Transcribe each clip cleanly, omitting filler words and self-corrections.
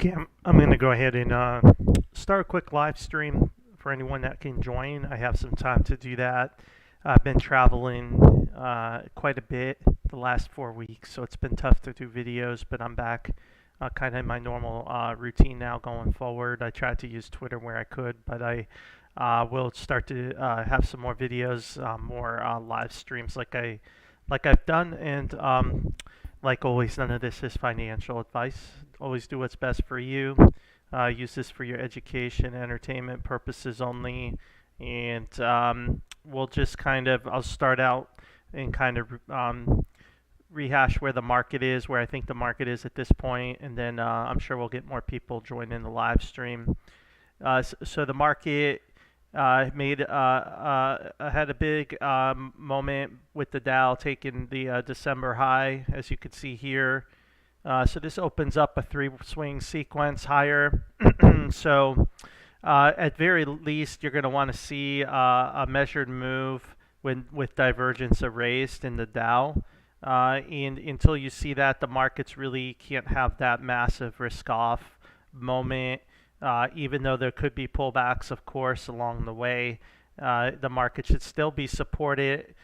Okay, I'm going to go ahead and start a quick live stream for anyone that can join. I have some time to do that. I've been traveling quite a bit the last 4 weeks, so it's been tough to do videos, but I'm back kind of in my normal routine now going forward. I tried to use Twitter where I could, but I will start to have some more videos, more live streams like I've done, and like always, none of this is financial advice. Always do what's best for you. Use this for your education, entertainment purposes only. And we'll just I'll start out and rehash where the market is, where I think the market is at this point, and then I'm sure we'll get more people join in the live stream. So the market had a big moment with the Dow taking the December high, as you can see here. So this opens up a three-swing sequence higher. So at very least, you're going to want to see a measured move with divergence erased in the Dow. And until you see that, the markets really can't have that massive risk-off moment. Even though there could be pullbacks, of course, along the way, the market should still be supported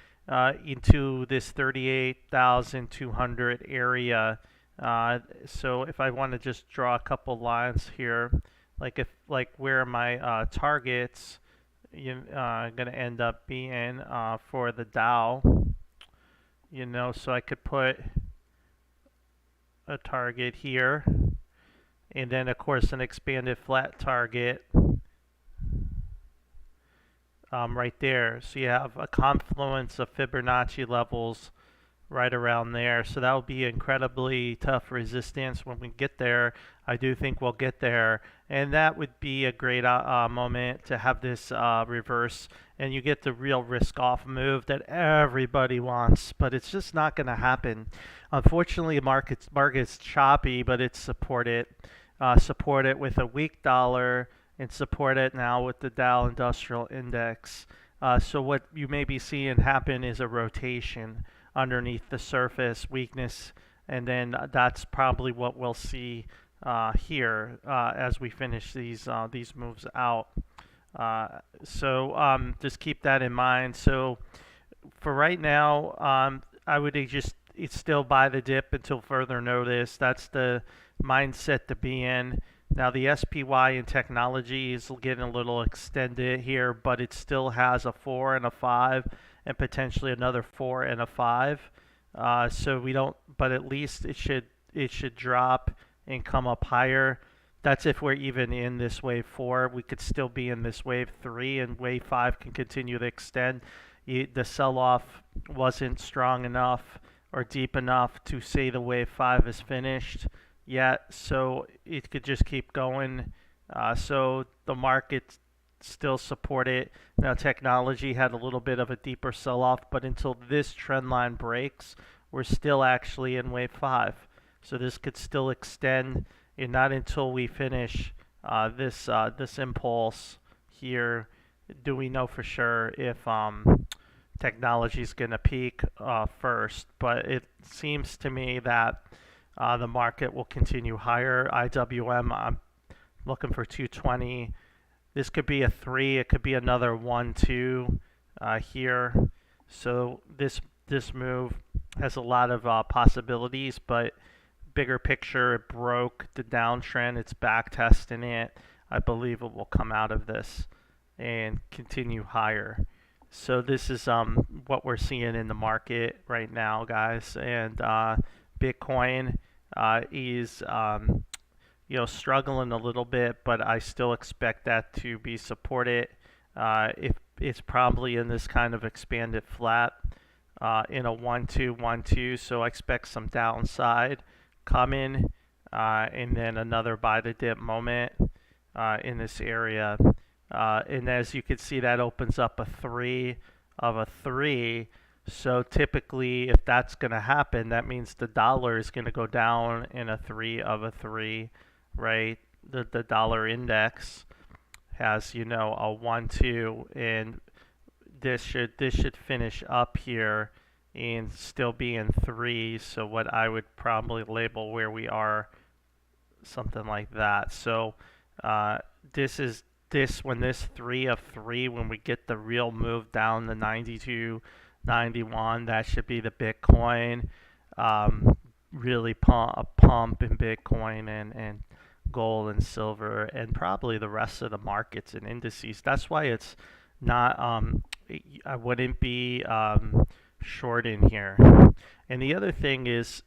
into this 38,200 area. So if I want to just draw a couple lines here, like where my targets going to end up being for the Dow, so I could put a target here. And then, of course, an expanded flat target right there. So you have a confluence of Fibonacci levels right around there. So that will be incredibly tough resistance when we get there. I do think we'll get there. And that would be a great moment to have this reverse. And you get the real risk-off move that everybody wants. But it's just not going to happen. Unfortunately, market's choppy, but it's supported. Support it with a weak dollar and support it now with the Dow Industrial Index. So what you may be seeing happen is a rotation underneath the surface, weakness, and then that's probably what we'll see here as we finish these moves out. So just keep that in mind. So for right now, I would just still buy the dip until further notice. That's the mindset to be in. Now the SPY in technology is getting a little extended here, but it still has a 4 and a 5 and potentially another 4 and a 5. So we don't, but at least it should drop and come up higher. That's if we're even in this wave 4. We could still be in this wave 3, and wave 5 can continue to extend. The sell-off wasn't strong enough or deep enough to say the wave 5 is finished yet, so it could just keep going. So the market still support it. Now technology had a little bit of a deeper sell-off, but until this trend line breaks, we're still actually in wave 5. So this could still extend, and not until we finish this impulse here do we know for sure if technology is going to peak first. But it seems to me that the market will continue higher. IWM, I'm looking for 220. This could be a 3. It could be another 1, 2 here. So this move has a lot of possibilities, but bigger picture, it broke the downtrend. It's back testing it. I believe it will come out of this and continue higher. So this is what we're seeing in the market right now, guys. And Bitcoin is struggling a little bit, but I still expect that to be supported. If it's probably in this kind of expanded flat in a 1-2, 1-2, so I expect some downside coming, and then another buy the dip moment in this area. And as you can see, that opens up a 3 of a 3. So typically, if that's going to happen, that means the dollar is going to go down in a 3 of a 3, right? The dollar index has, a 1-2, and this should finish up here and still be in 3. So what I would probably label where we are something like that. So uh, this is this when this 3 of 3, when we get the real move down to 92, 91, that should be the Bitcoin. Really pump in Bitcoin and gold and silver and probably the rest of the markets and indices. That's why it's not. I wouldn't be short in here. And the other thing is,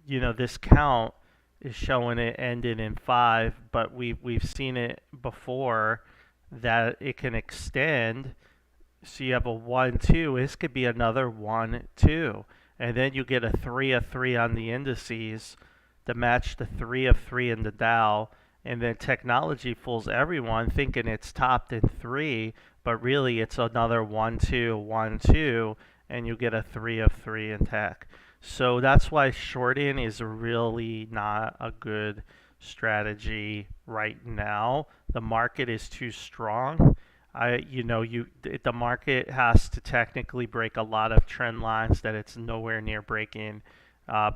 this count is showing it ended in 5, but we've seen it before that it can extend. So you have a 1, 2. This could be another 1, 2. And then you get a 3 of 3 on the indices to match the 3 of 3 in the Dow. And then technology fools everyone thinking it's topped in 3, but really it's another 1, 2, 1, 2, and you get a 3 of 3 in tech. So that's why shorting is really not a good strategy right now. The market is too strong. The market has to technically break a lot of trend lines that it's nowhere near breaking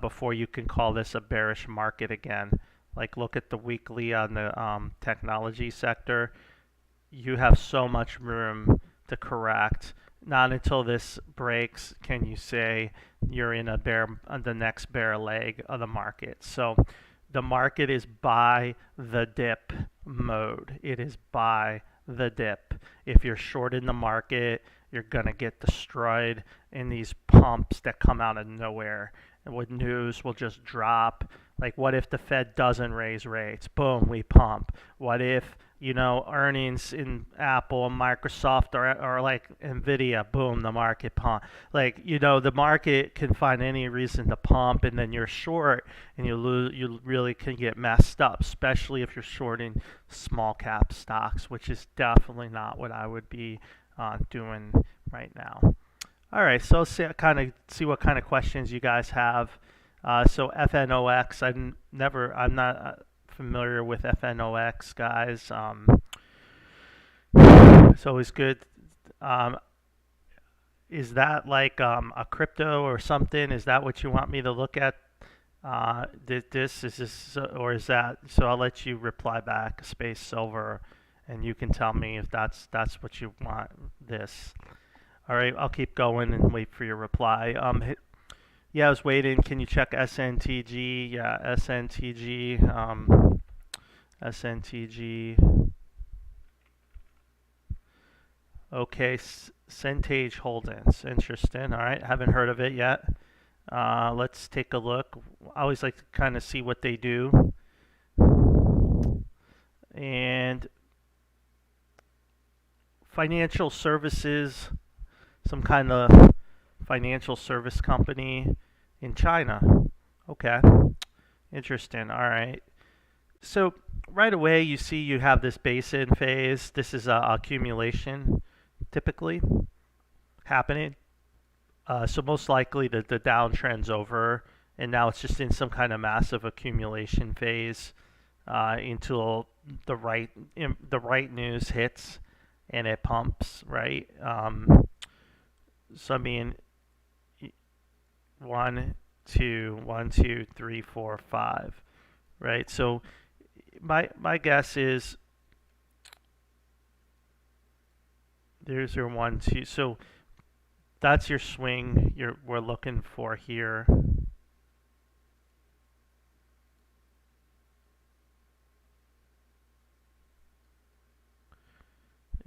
before you can call this a bearish market again. Like look at the weekly on the technology sector. You have so much room to correct. Not until this breaks can you say you're in the next bear leg of the market. So the market is buy the dip mode. It is buy the dip. If you're short in the market, you're gonna get destroyed in these pumps that come out of nowhere. And with news will just drop. Like what if the Fed doesn't raise rates? Boom, we pump. What if earnings in Apple and Microsoft or like Nvidia? Boom, the market pump. Like the market can find any reason to pump, and then you're short, and you really can get messed up, especially if you're shorting small cap stocks, which is definitely not what I would be doing right now. All right, so let's see what kind of questions you guys have. So FNOX, I'm not familiar with FNOX, guys. It's always good. Is that like a crypto or something? Is that what you want me to look at? Or is that? So I'll let you reply back, Space Silver, and you can tell me if that's what you want. This. All right, I'll keep going and wait for your reply. Yeah, I was waiting. Can you check SNTG? Yeah, SNTG. SNTG. Okay, Centage Holdings. Interesting. All right, haven't heard of it yet. Let's take a look. I always like to kind of see what they do. And financial services, some kind of financial service company in China. Okay, interesting. All right. So right away you see you have this basin phase. This is accumulation typically happening. So most likely the downtrend's over, and now it's just in some kind of massive accumulation phase until the right news hits and it pumps, right? So I mean, 1, 2, 1, 2, 3, 4, 5, right? So my guess is there's your 1, 2. So that's your swing we're looking for here.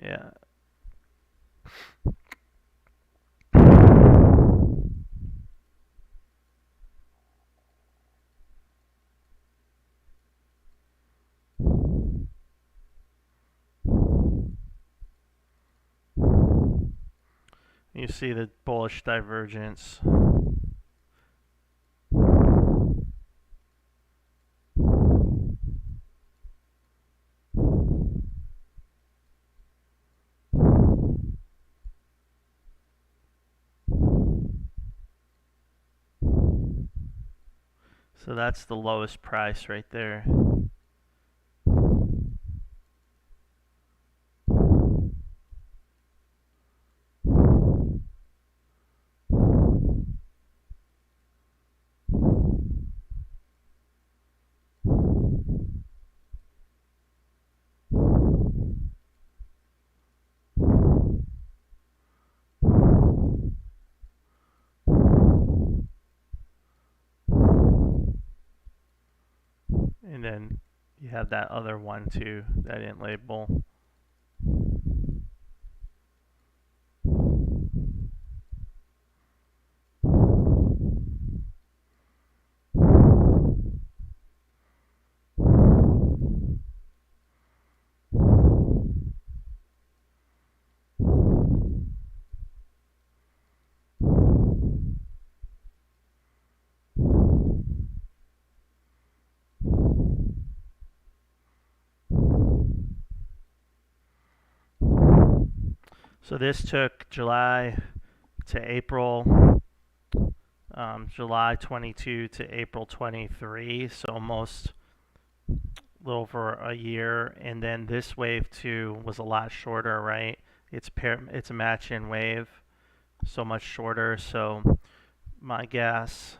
Yeah. You see the bullish divergence. So that's the lowest price right there. then you have that other one too that I didn't label. So this took July to April, July 22 to April 23, so almost a little over a year. And then this wave 2 was a lot shorter, right? It's a match-in wave, so much shorter. So my guess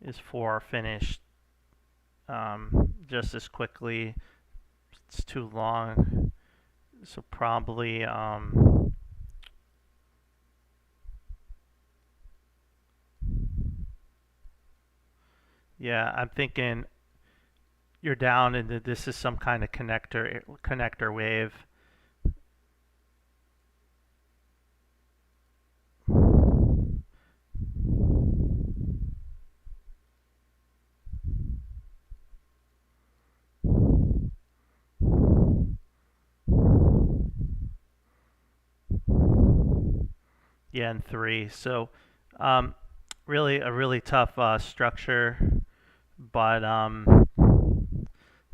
is for finished just as quickly. It's too long. So probably yeah, I'm thinking you're down and this is some kind of connector wave. Yeah, and 3. So really a really tough structure, but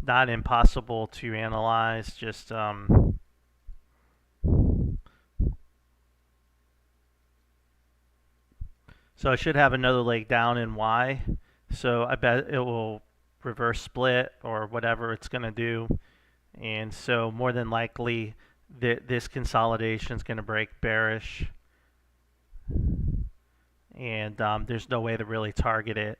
not impossible to analyze. Just so I should have another leg down in Y. So I bet it will reverse split or whatever it's going to do. And so more than likely this consolidation is going to break bearish. And there's no way to really target it.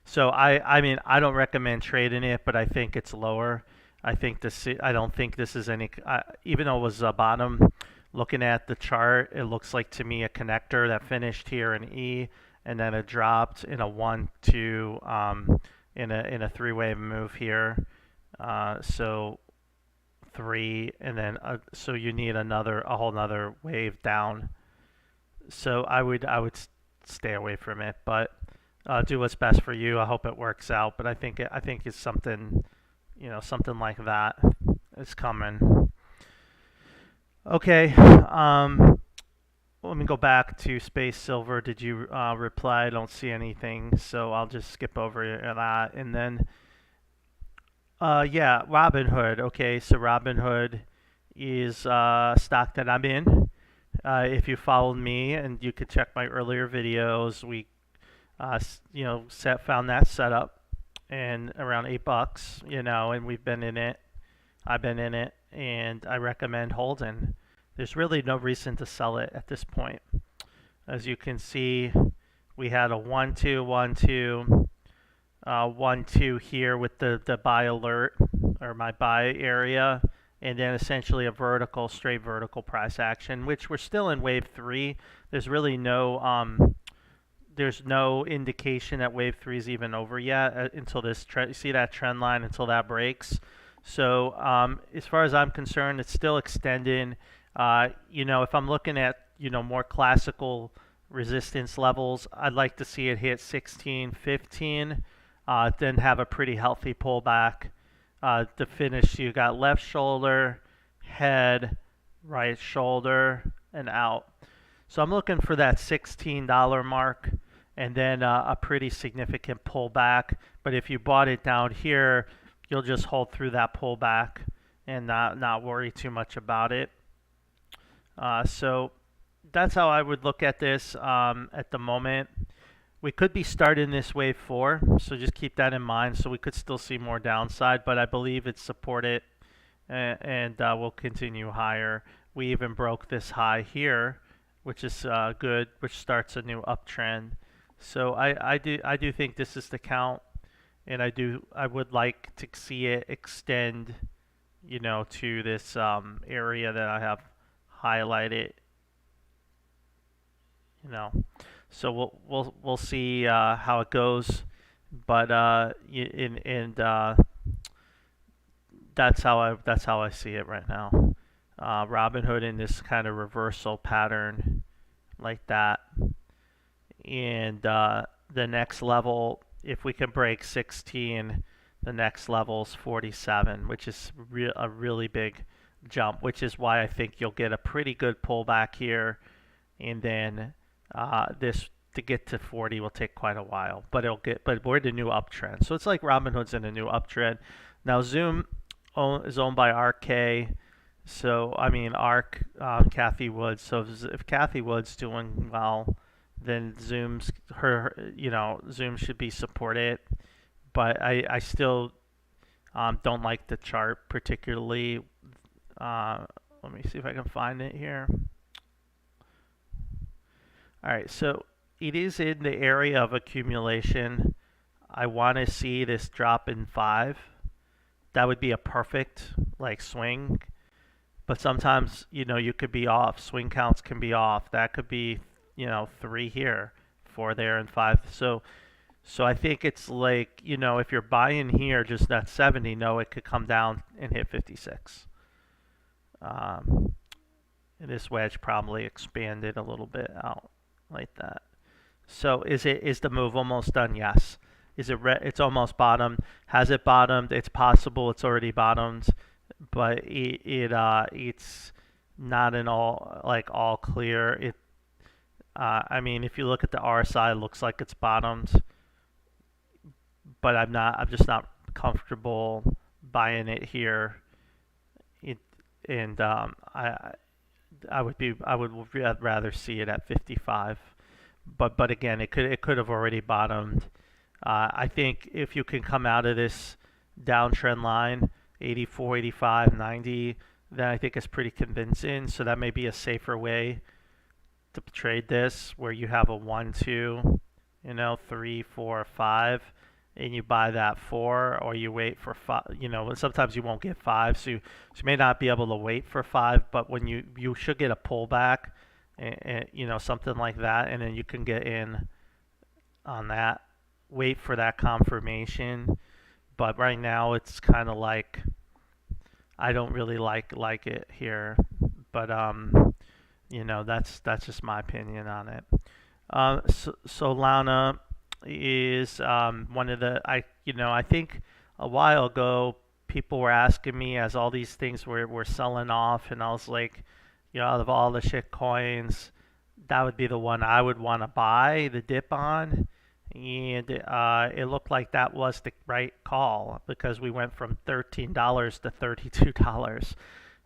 So I mean, I don't recommend trading it, but I think it's lower. I don't think this is any, even though it was a bottom, looking at the chart, it looks like to me a connector that finished here in E, and then it dropped in a 1-2 in a three-wave move here. So 3, and then so you need a whole nother wave down. So I would stay away from it, but do what's best for you. I hope it works out, but I think it's something, something like that is coming. Okay, let me go back to Space Silver. Did you reply? I don't see anything, so I'll just skip over that. And then, yeah, Robinhood. Okay, so Robinhood is stock that I'm in. If you followed me, and you could check my earlier videos, we found that setup and around $8, and we've been in it. I've been in it, and I recommend holding. There's really no reason to sell it at this point. As you can see, we had a 1-2, 1-2, 1-2 here with the buy alert, or my buy area, and then essentially a straight vertical price action, which we're still in wave 3. There's really no there's no indication that wave 3 is even over yet until this you see that trend line, until that breaks. So as far as I'm concerned, it's still extending. If I'm looking at more classical resistance levels, I'd like to see it hit 16, 15, then have a pretty healthy pullback. To finish, you got left shoulder, head, right shoulder, and out. So I'm looking for that $16 mark, and then a pretty significant pullback. But if you bought it down here, you'll just hold through that pullback and not worry too much about it. So that's how I would look at this at the moment. We could be starting this wave 4, so just keep that in mind. So we could still see more downside, but I believe it's supported and will continue higher. We even broke this high here, which is good, which starts a new uptrend. So I do think this is the count, and I would like to see it extend, to this area that I have highlighted. So we'll see how it goes. but that's how I see it right now. Robinhood in this kind of reversal pattern like that, and the next level, if we can break 16, the next level is 47, which is a really big jump, which is why I think you'll get a pretty good pullback here, and then this to get to 40 will take quite a while, but we're in a new uptrend. So it's like Robinhood's in a new uptrend. Now Zoom is owned by RK, so I mean ARK, Kathy Woods. So if Kathy Woods doing well, then Zoom should be supported. But I still don't like the chart particularly. Let me see if I can find it here. All right, so it is in the area of accumulation. I want to see this drop in 5. That would be a perfect like swing. But sometimes, you could be off. Swing counts can be off. That could be, 3 here, 4 there, and 5. So I think it's like, if you're buying here just at 70, no, it could come down and hit 56. And this wedge probably expanded a little bit out like that. So is the move almost done? Yes. Is it it's almost bottomed? Has it bottomed? It's possible it's already bottomed, but it's not in all clear. I mean, if you look at the RSI, it looks like it's bottomed, but I'm just not comfortable buying it here. And I would rather see it at 55. But again, it could have already bottomed. I think if you can come out of this downtrend line, 84, 85, 90, then I think it's pretty convincing. So that may be a safer way to trade this, where you have a 1, 2, 3, 4, 5, and you buy that 4, or you wait for 5. Sometimes you won't get 5, so you may not be able to wait for 5, but when you should get a pullback, and something like that, and then you can get in on that. Wait for that confirmation, but right now it's kind of like I don't really like it here, but that's just my opinion on it. Solana is one of the I think a while ago people were asking me as all these things were selling off, and I was like, out of all the shit coins, that would be the one I would want to buy the dip on. And it looked like that was the right call, because we went from $13 to $32.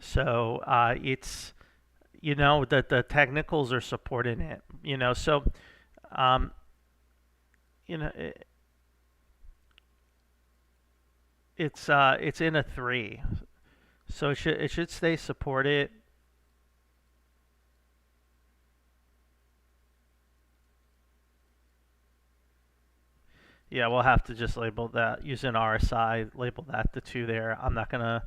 So it's, the technicals are supporting it. So it, it's in a 3, so it should stay supported. Yeah, we'll have to just label that using RSI, label that the 2 there. I'm not going to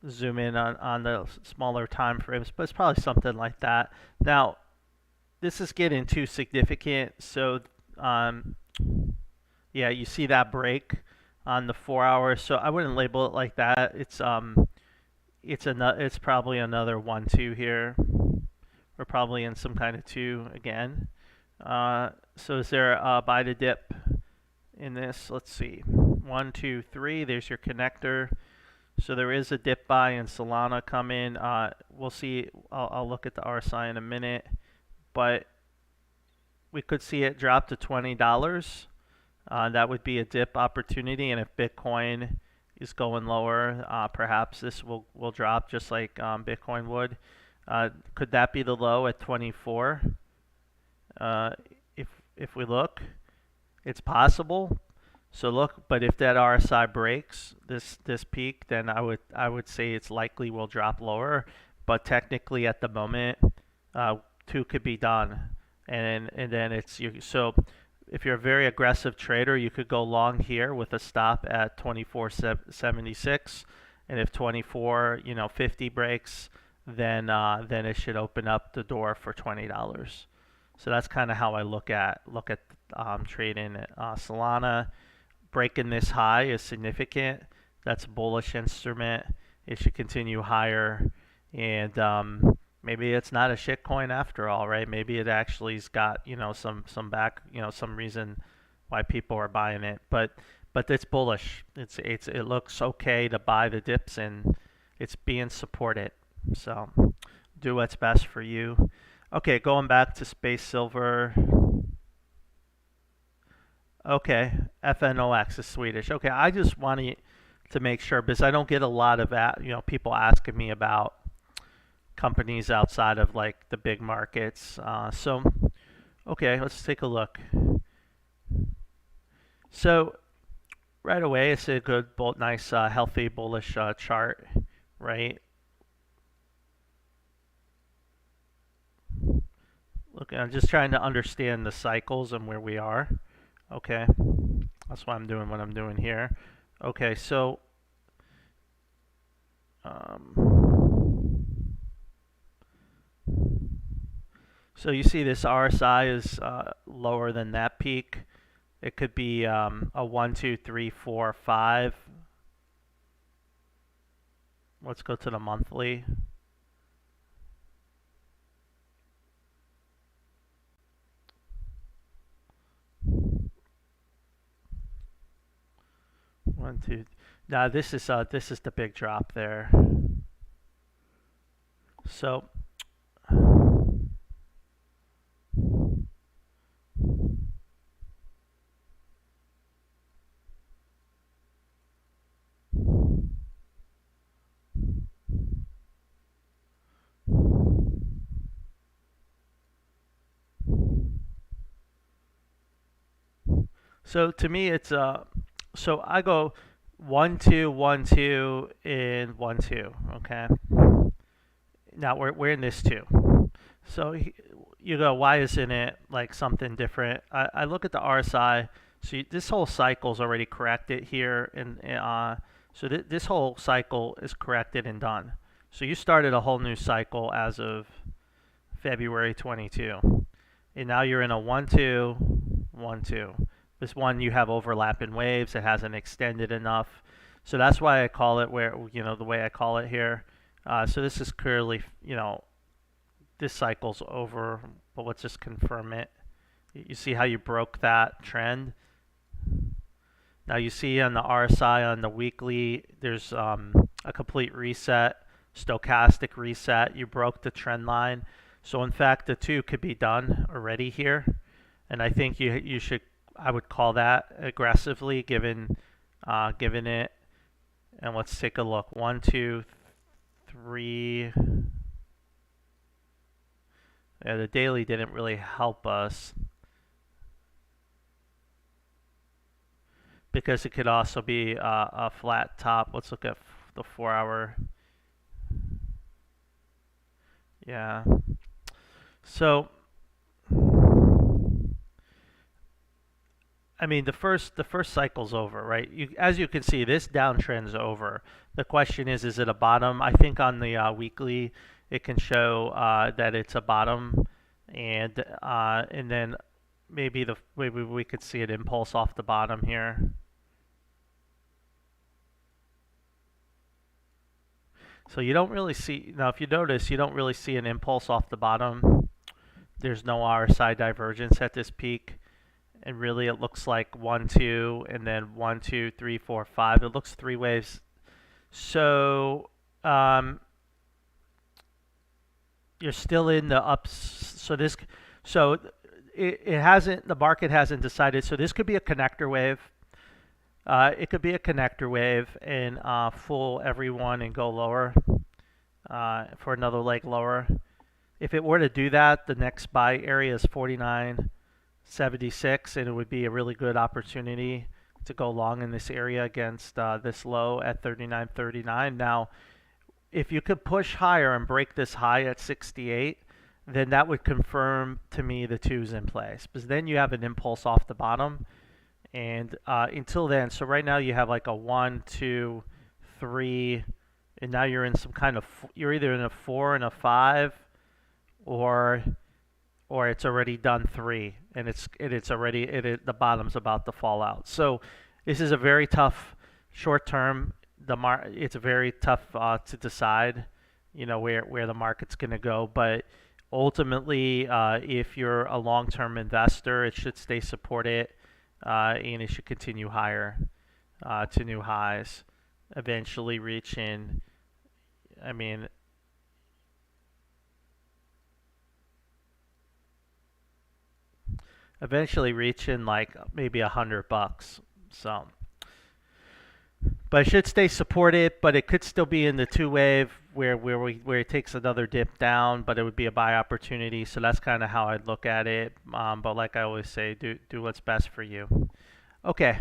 zoom in on the smaller time frames, but it's probably something like that. Now, this is getting too significant, so yeah, you see that break on the 4 hours, so I wouldn't label it like that. It's probably another 1, 2 here. We're probably in some kind of 2 again. So is there a buy the dip in this? Let's see. 1, 2, 3. There's your connector. So there is a dip buy in Solana coming. We'll see. I'll look at the RSI in a minute, but we could see it drop to $20. That would be a dip opportunity, and if Bitcoin is going lower, perhaps this will drop just like Bitcoin would. Could that be the low at 24? If we look, it's possible. So look, but if that RSI breaks this peak, then I would say it's likely will drop lower. But technically, at the moment, 2 could be done, and then it's you. So if you're a very aggressive trader, you could go long here with a stop at 24.76, and if 24.50 breaks, then it should open up the door for $20. So that's kind of how I look at trading Solana. breaking this high is significant. That's a bullish instrument. It should continue higher, and maybe it's not a shit coin after all, right? Maybe it actually's got some reason why people are buying it, but it's bullish. It looks okay to buy the dips, and it's being supported. So do what's best for you. Okay, going back to Space Silver. Okay, FNOX is Swedish. Okay, I just wanted to make sure because I don't get a lot of people asking me about companies outside of like the big markets. Okay, let's take a look. So right away, it's a good, nice, healthy, bullish chart, right? Look, I'm just trying to understand the cycles and where we are. Okay, that's why I'm doing what I'm doing here. Okay, so so you see this RSI is lower than that peak. It could be a 1, 2, 3, 4, 5. Let's go to the monthly. One, two. Now this is the big drop there. So to me it's so I go 1, 2, 1, 2, and 1, 2. Okay. Now we're in this too. So you go, why isn't it like something different? I look at the RSI. So this whole cycle's already corrected here, and so this whole cycle is corrected and done. So you started a whole new cycle as of February 22, and now you're in a 1, 2, 1, 2. This one you have overlapping waves. It hasn't extended enough, so that's why I call it the way I call it here. So this is clearly this cycle's over, but let's just confirm it. You see how you broke that trend? Now you see on the RSI on the weekly, there's a complete reset, stochastic reset. You broke the trend line. So in fact, the two could be done already here. And I think you should, I would call that aggressively given it. And let's take a look. 1, 2, 3. Yeah, the daily didn't really help us because it could also be a flat top. Let's look at the 4-hour. Yeah. So, I mean, the first cycle's over, right? As you can see, this downtrend's over. The question is it a bottom? I think on the weekly, it can show that it's a bottom, and then maybe we could see an impulse off the bottom here. So you don't really see, now if you notice, you don't really see an impulse off the bottom. There's no RSI divergence at this peak. And really it looks like 1, 2, and then 1, 2, 3, 4, 5. It looks 3 waves. So you're still in the ups. So it hasn't, the market hasn't decided. So this could be a connector wave. It could be a connector wave and fool everyone and go lower for another leg lower. If it were to do that, the next buy area is 49.76, and it would be a really good opportunity to go long in this area against this low at 39.39. Now, if you could push higher and break this high at 68, then that would confirm to me the two's in place, because then you have an impulse off the bottom. And until then, so right now you have like a 1, 2, 3, and now you're in some kind of, you're either in a 4 and a 5, or it's already done 3, and the bottom's about to fall out. So This is a very tough short term. It's very tough to decide, where the market's going to go. But ultimately, if you're a long-term investor, it should stay supported, and it should continue higher to new highs, eventually reaching. I mean, eventually reaching like maybe $100. So. But it should stay supported, but it could still be in the two wave where it takes another dip down, but it would be a buy opportunity. So that's kind of how I'd look at it. But like I always say, do what's best for you. Okay,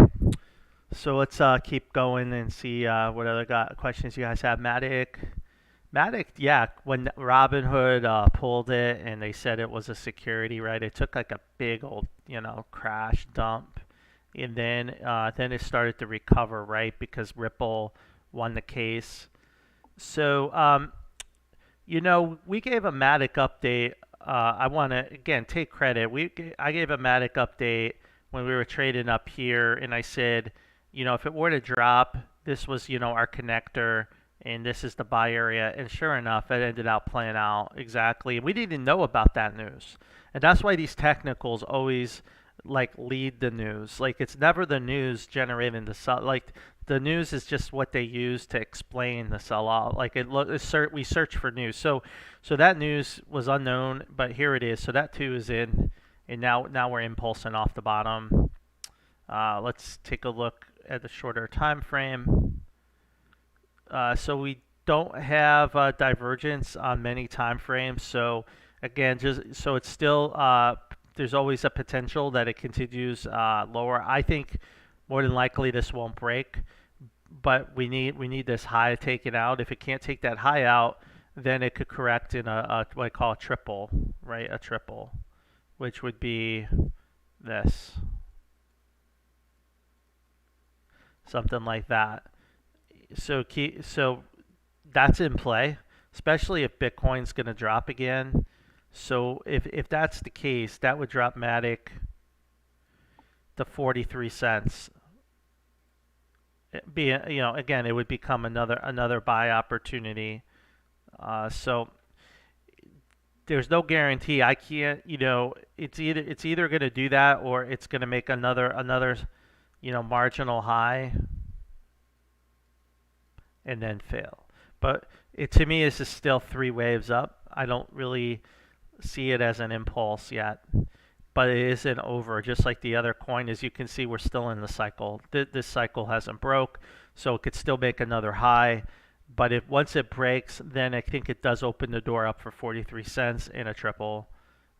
so let's keep going and see what other questions you guys have. Matic, yeah, when Robinhood pulled it and they said it was a security, right? It took like a big old, crash dump, and then it started to recover, right? Because Ripple won the case. So, we gave a Matic update. I want to again take credit. I gave a Matic update when we were trading up here, and I said, if it were to drop, this was, our connector, and this is the buy area. And sure enough, it ended up playing out exactly. We didn't know about that news, and that's why these technicals always like lead the news. Like it's never the news generating the sell. Like the news is just what they use to explain the sell-off. Like we search for news. So that news was unknown, but here it is. So that too is in, and now we're impulsing off the bottom. Let's take a look at the shorter time frame. So we don't have divergence on many time frames. So again, just so it's still there's always a potential that it continues lower. I think more than likely this won't break, but we need this high taken out. If it can't take that high out, then it could correct in what I call a triple, right? A triple, which would be this, something like that. So that's in play, especially if Bitcoin's going to drop again. So if that's the case, that would drop Matic to 43 cents. Again, it would become another buy opportunity. So there's no guarantee. I can't, it's either going to do that or it's going to make another marginal high and then fail. But to me, this is still 3 waves up. I don't really see it as an impulse yet, but it isn't over. Just like the other coin, as you can see, we're still in the cycle. This cycle hasn't broke, so it could still make another high. But if once it breaks, then I think it does open the door up for 43 cents in a triple.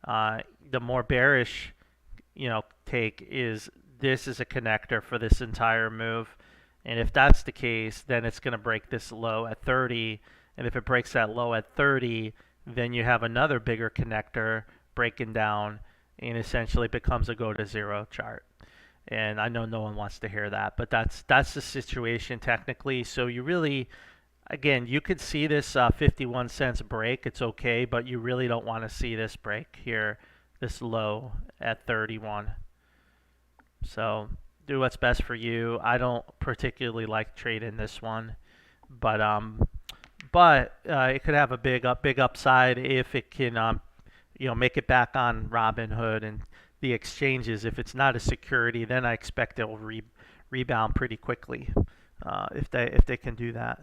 The more bearish, take is this is a connector for this entire move. And if that's the case, then it's going to break this low at 30. And if it breaks that low at 30, then you have another bigger connector breaking down and essentially becomes a go to zero chart. And I know no one wants to hear that, but that's the situation technically. So you really, again, you could see this 51 cents break. It's okay, but you really don't want to see this break here, this low at 31. So do what's best for you. I don't particularly like trading this one, but it could have a big upside if it can make it back on Robinhood and the exchanges. If it's not a security, then I expect it will rebound pretty quickly if they can do that.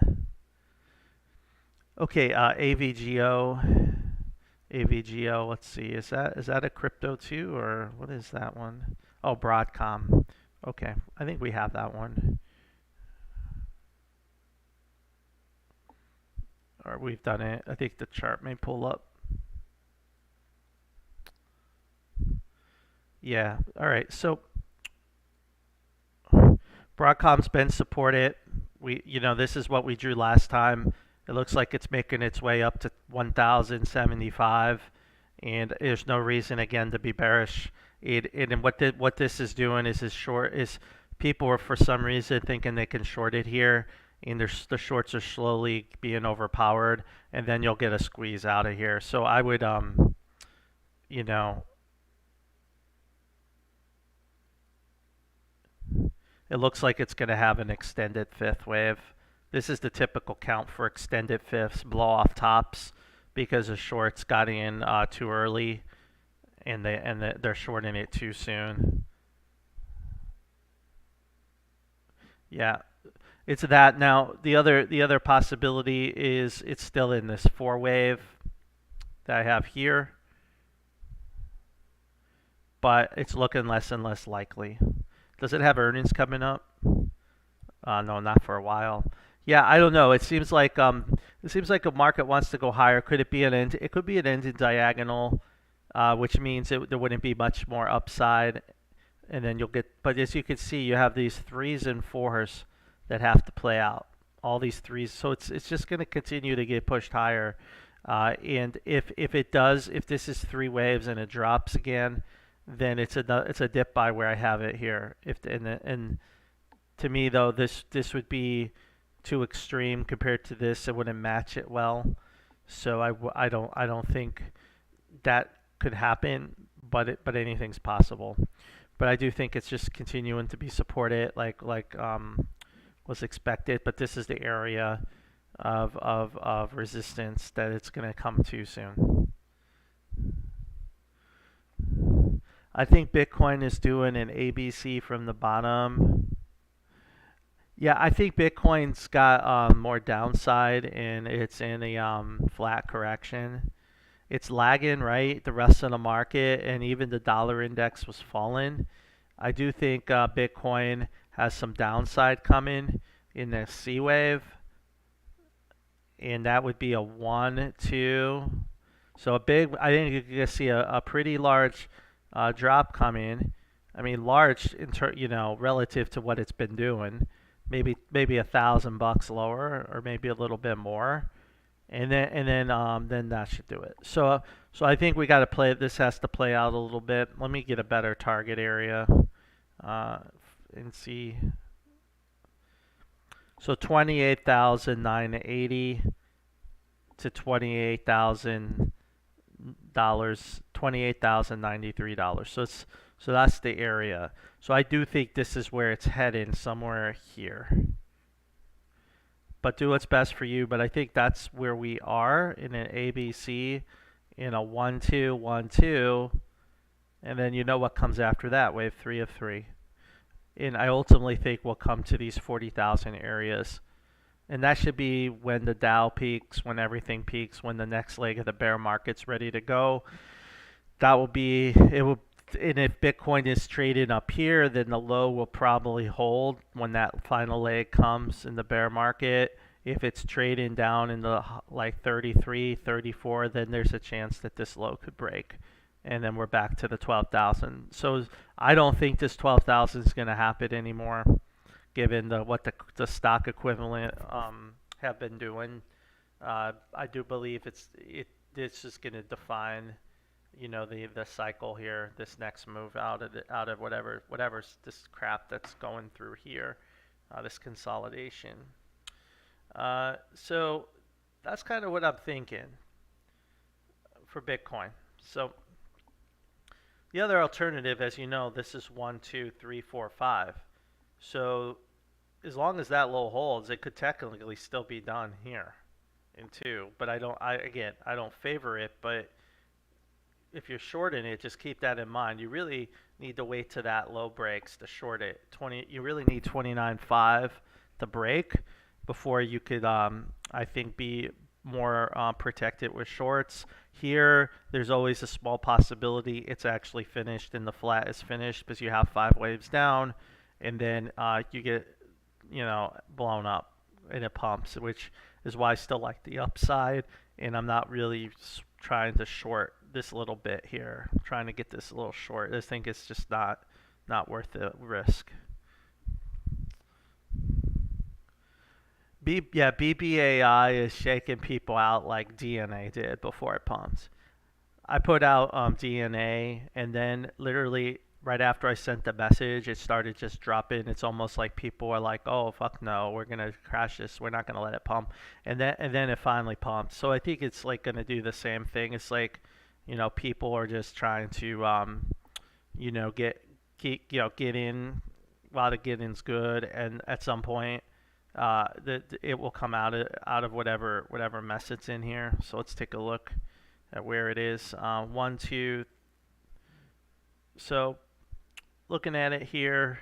Okay, AVGO. Let's see, is that a crypto too, or what is that one? Oh, Broadcom. Okay, I think we have that one. Or we've done it. I think the chart may pull up. Yeah, all right. So Broadcom's been supported. This is what we drew last time. It looks like it's making its way up to 1,075, and there's no reason again to be bearish. And what this is doing is people are for some reason thinking they can short it here, and the shorts are slowly being overpowered, and then you'll get a squeeze out of here. So I would It looks like it's going to have an extended fifth wave. This is the typical count for extended fifths, blow off tops, because the shorts got in too early and they're shorting it too soon. Yeah, it's that. Now the other possibility is it's still in this four wave that I have here, but it's looking less and less likely. Does it have earnings coming up? No, not for a while. Yeah, I don't know. It seems like a market wants to go higher. Could it be an end? It could be an end in diagonal, which means there wouldn't be much more upside, and then you'll get. But as you can see, you have these threes and fours that have to play out. All these threes, so it's just going to continue to get pushed higher. And if it does, if this is three waves and it drops again, then it's a dip buy where I have it here. If and to me though, this would be too extreme compared to this. It wouldn't match it well. So I don't think that could happen, but anything's possible. But I do think it's just continuing to be supported like was expected. But this is the area of resistance that it's going to come to soon. I think Bitcoin is doing an ABC from the bottom. Yeah, I think Bitcoin's got more downside and it's in a flat correction. It's lagging, right? The rest of the market and even the dollar index was falling. I do think Bitcoin has some downside coming in the C wave, and that would be a 1, 2. So I think you're going to see a pretty large drop coming. I mean, large relative to what it's been doing. Maybe $1,000 lower, or maybe a little bit more, and then that should do it. So I think we got to play. This has to play out a little bit. Let me get a better target area, and see. So 28,980 to $28,000, $28,093. So that's the area. So I do think this is where it's heading, somewhere here. But do what's best for you. But I think that's where we are in an ABC, in a 1, 2, 1, 2, and then you know what comes after that, wave 3 of 3. And I ultimately think we'll come to these 40,000 areas. And that should be when the Dow peaks, when everything peaks, when the next leg of the bear market's ready to go. That will be, it will, and if Bitcoin is traded up here, then the low will probably hold when that final leg comes in the bear market. If it's trading down in the like 33, 34, then there's a chance that this low could break. And then we're back to the 12,000. So I don't think this 12,000 is going to happen anymore, given what the stock equivalent have been doing. I do believe this is going to define, the cycle here. This next move out of whatever's this crap that's going through here, this consolidation. So that's kind of what I'm thinking for Bitcoin. So the other alternative, as you know, this is 1, 2, 3, 4, 5. So as long as that low holds, it could technically still be done here in 2. But I don't favor it. But if you're shorting it, just keep that in mind. You really need to wait till that low breaks to short it. You really need 29.5 to break before you could, I think, be more protected with shorts. Here, there's always a small possibility it's actually finished and the flat is finished because you have 5 waves down, and then you get, blown up and it pumps, which is why I still like the upside, and I'm not really trying to short this little bit here. I'm trying to get this a little short. I think it's just not worth the risk. BBAI is shaking people out like DNA did before it pumps. I put out DNA, and then literally right after I sent the message, it started just dropping. It's almost like people are like, "Oh fuck no, we're gonna crash this. We're not gonna let it pump," and then it finally pumped. So I think it's like gonna do the same thing. It's like, people are just trying to, get in, getting's good, and at some point, it will come out of whatever mess it's in here. So let's take a look at where it is. One, two. So looking at it here,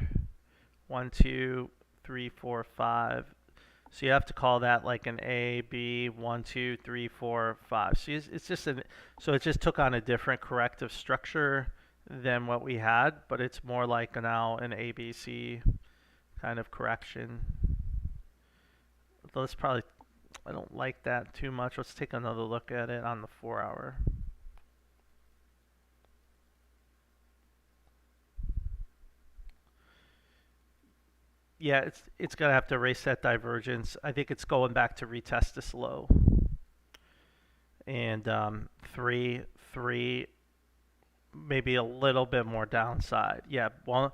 1, 2, 3, 4, 5. So you have to call that like an A, B, 1, 2, 3, 4, 5. So it's just so it just took on a different corrective structure than what we had, but it's more like now an ABC kind of correction. Let's probably, I don't like that too much. Let's take another look at it on the 4-hour. Yeah, it's gonna have to erase that divergence. I think it's going back to retest this low. And 3, maybe a little bit more downside. Yeah, one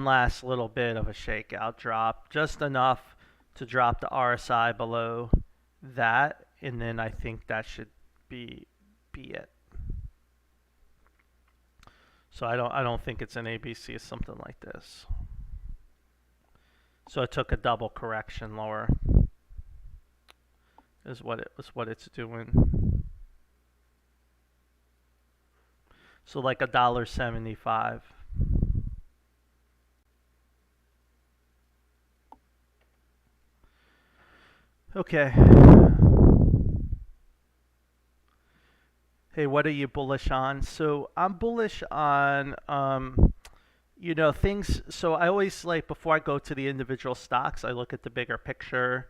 last little bit of a shakeout drop, just enough to drop the RSI below that, and then I think that should be it. So I don't think it's an ABC, it's something like this. So it took a double correction lower, is what it's doing. So like $1.75. Okay. Hey, what are you bullish on? So I'm bullish on things. So I always, like, before I go to the individual stocks, I look at the bigger picture.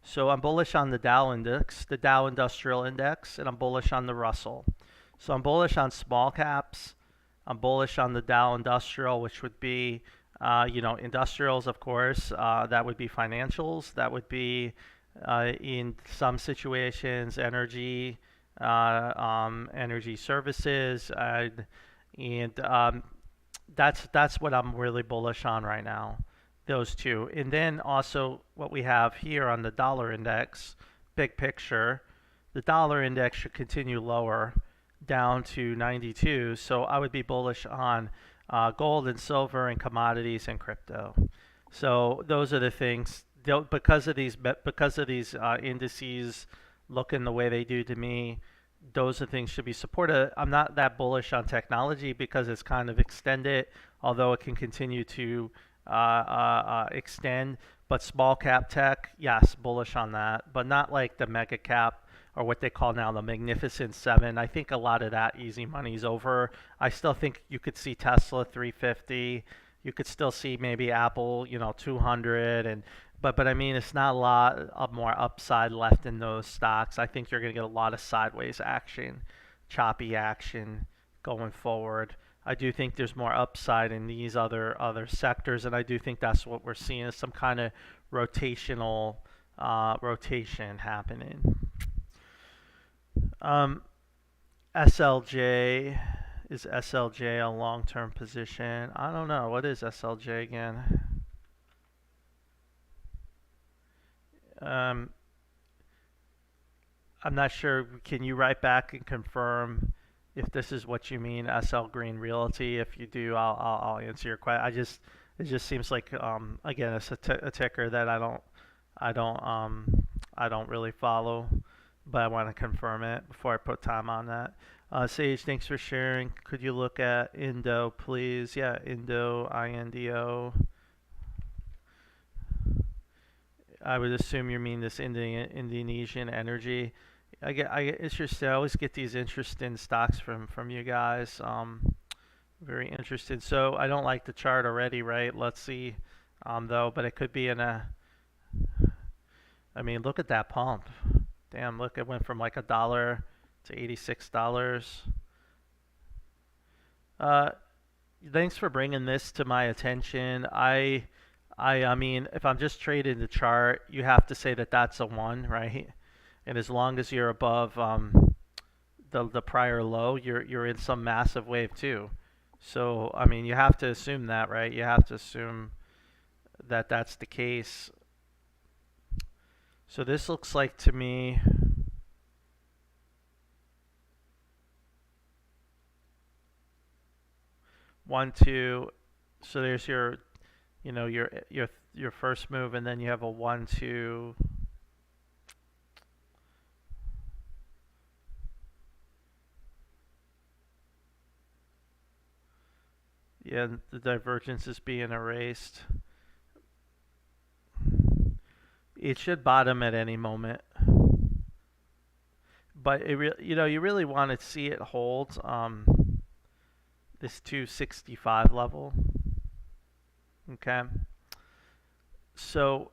So I'm bullish on the Dow Index, the Dow Industrial Index, and I'm bullish on the Russell. So I'm bullish on small caps. I'm bullish on the Dow Industrial, which would be, industrials, of course. That would be financials. That would be, in some situations, energy, energy services, and that's what I'm really bullish on right now. Those two, and then also what we have here on the dollar index, big picture, the dollar index should continue lower down to 92. So I would be bullish on gold and silver and commodities and crypto. So those are the things. Because of these indices looking the way they do to me, those are things should be supported. I'm not that bullish on technology because it's kind of extended, although it can continue to extend. But small cap tech, yes, bullish on that, but not like the mega cap or what they call now the Magnificent Seven. I think a lot of that easy money's over. I still think you could see Tesla 350. You could still see maybe Apple, 200, and but I mean, it's not a lot of more upside left in those stocks. I think you're going to get a lot of sideways action, choppy action going forward. I do think there's more upside in these other sectors, and I do think that's what we're seeing is some kind of rotational rotation happening. SLJ, is SLJ a long-term position? I don't know. What is SLJ again? I'm not sure. Can you write back and confirm if this is what you mean, SL Green Realty? If you do, I'll answer your question. It just seems like again, it's a ticker that I don't really follow, but I want to confirm it before I put time on that. Sage, thanks for sharing. Could you look at Indo, please? Yeah, Indo, INDO. I would assume you mean this Indonesian energy. I get interested. I always get these interesting stocks from you guys. Very interested. So I don't like the chart already, right? Let's see, though. But it could be in a. I mean, look at that pump. Damn, look, it went from like $1 to $86. Thanks for bringing this to my attention. I mean, if I'm just trading the chart, you have to say that that's a 1, right? And as long as you're above the prior low, you're in some massive wave too. So, I mean, you have to assume that, right? You have to assume that that's the case. So this looks like to me 1, 2. So there's your your first move, and then you have a 1-2. Yeah, the divergence is being erased. It should bottom at any moment, but you really want to see it hold this 265 level. Okay, so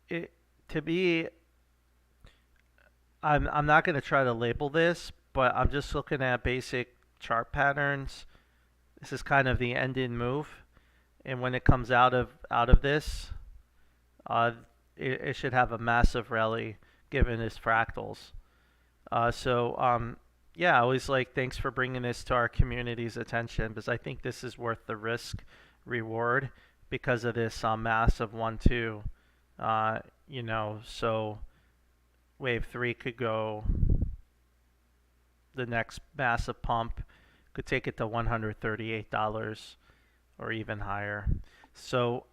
it to me, I'm not going to try to label this, but I'm just looking at basic chart patterns. This is kind of the end in move, and when it comes out of this, uh, it should have a massive rally given its fractals. Yeah, I always thanks for bringing this to our community's attention, because I think this is worth the risk reward because of this massive 1-2. So wave 3 could go, the next massive pump could take it to $138 or even higher. So,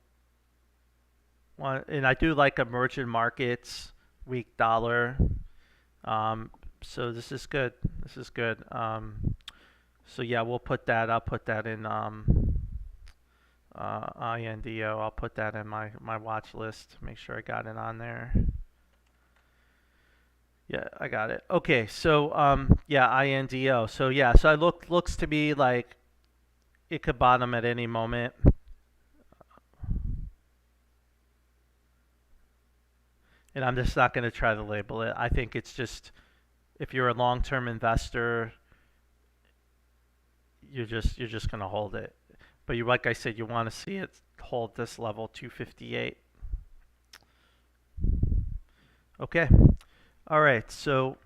and I do like emerging markets, weak dollar. So this is good. This is good. So yeah, I'll put that in INDO. I'll put that in my watch list. Make sure I got it on there. Yeah, I got it. Okay, so yeah, INDO. So yeah, so it looks to be like it could bottom at any moment. And I'm just not going to try to label it. I think it's just, if you're a long-term investor, you're just going to hold it. But like I said, you want to see it hold this level 258. Okay. All right. So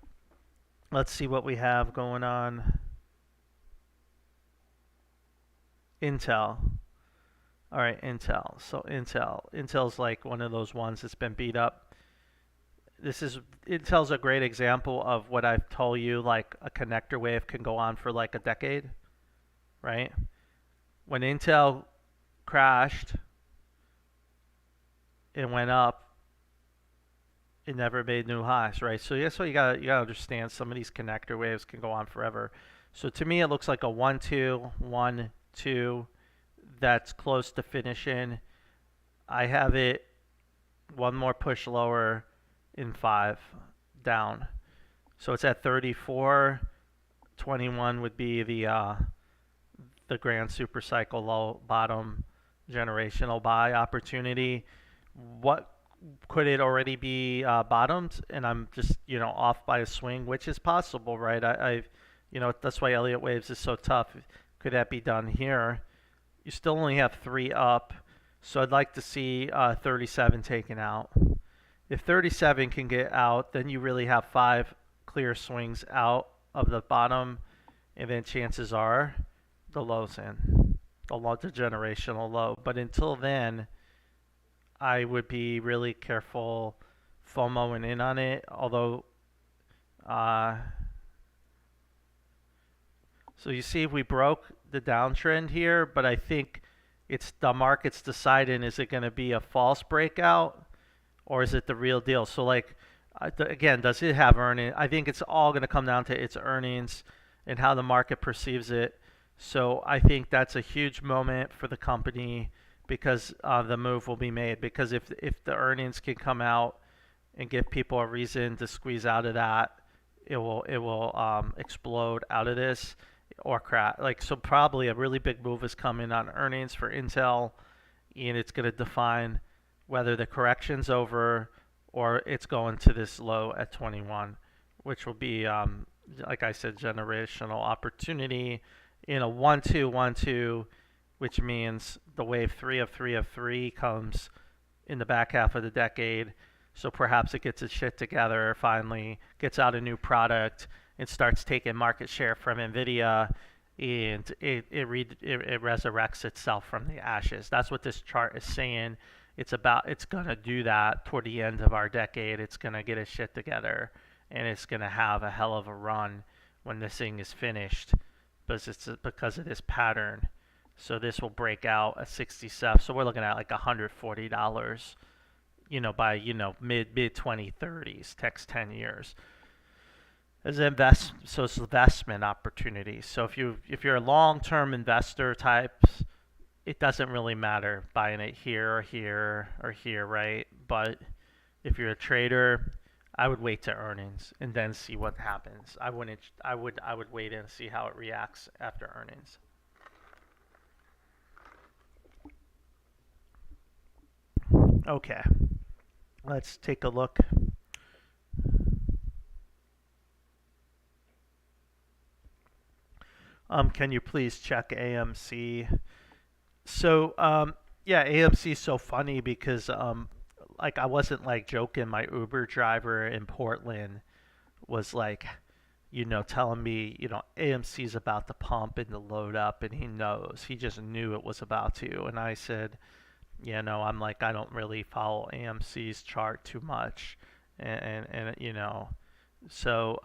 let's see what we have going on. Intel's like one of those ones that's been beat up. Intel's a great example of what I've told you, like a connector wave can go on for like a decade, right? When Intel crashed, it went up, it never made new highs, right? So that's what you gotta understand. Some of these connector waves can go on forever. So to me, it looks like a 1-2, 1-2 that's close to finishing. I have it one more push lower in 5 down. So it's at 34. 21 would be the grand super cycle low bottom generational buy opportunity. What could it already be bottomed, and I'm just off by a swing, which is possible, right? I've that's why Elliott waves is so tough. Could that be done here? You still only have 3 up, so I'd like to see 37 taken out. If 37 can get out, then you really have 5 clear swings out of the bottom, and then chances are the low's in, the generational low. But until then, I would be really careful FOMOing in on it. Although, so you see we broke the downtrend here, but I think it's the market's deciding, is it going to be a false breakout or is it the real deal? So again, does it have earnings? I think it's all going to come down to its earnings and how the market perceives it. So I think that's a huge moment for the company, because the move will be made. Because if the earnings can come out and give people a reason to squeeze out of that, it will explode out of this or crash. So probably a really big move is coming on earnings for Intel, and it's going to define whether the correction's over or it's going to this low at 21, which will be, like I said, generational opportunity in a 1-2, 1-2, which means the wave 3 of 3 of 3 comes in the back half of the decade. So perhaps it gets its shit together, finally gets out a new product and starts taking market share from NVIDIA, and it resurrects itself from the ashes. That's what this chart is saying. It's going to do that toward the end of our decade. It's going to get its shit together, and it's going to have a hell of a run when this thing is finished, because of this pattern So this will break out at 67. So we're looking at like $140, by mid 2030s, text 10 years. As an so it's investment opportunity. So if you're a long-term investor types, it doesn't really matter buying it here or here or here, right? But if you're a trader, I would wait to earnings and then see what happens. I wouldn't. I would wait and see how it reacts after earnings. Okay, let's take a look. Can you please check AMC? So, yeah, AMC is so funny because, like, I wasn't like joking. My Uber driver in Portland was like, telling me, AMC's about to pump and to load up, and he knows. He just knew it was about to. And I said, I'm like, I don't really follow AMC's chart too much, and so,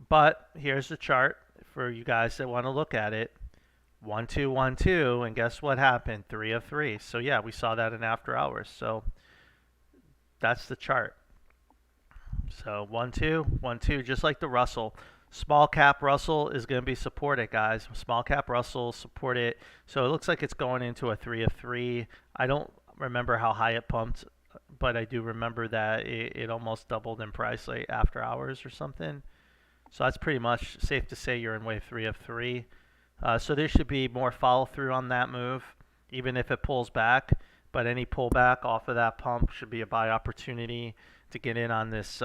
but here's the chart for you guys that want to look at it. 1 2 1 2, and guess what happened? 3 of 3. So yeah, we saw that in after hours. So that's the chart. So 1 2 1 2, just like the Russell. Small cap Russell is going to be supported, guys. Small cap Russell supported. So it looks like it's going into a 3 of 3. I don't remember how high it pumped, but I do remember that it almost doubled in price like after hours or something. So that's pretty much safe to say you're in wave 3 of 3. So there should be more follow through on that move, even if it pulls back. But any pullback off of that pump should be a buy opportunity to get in on this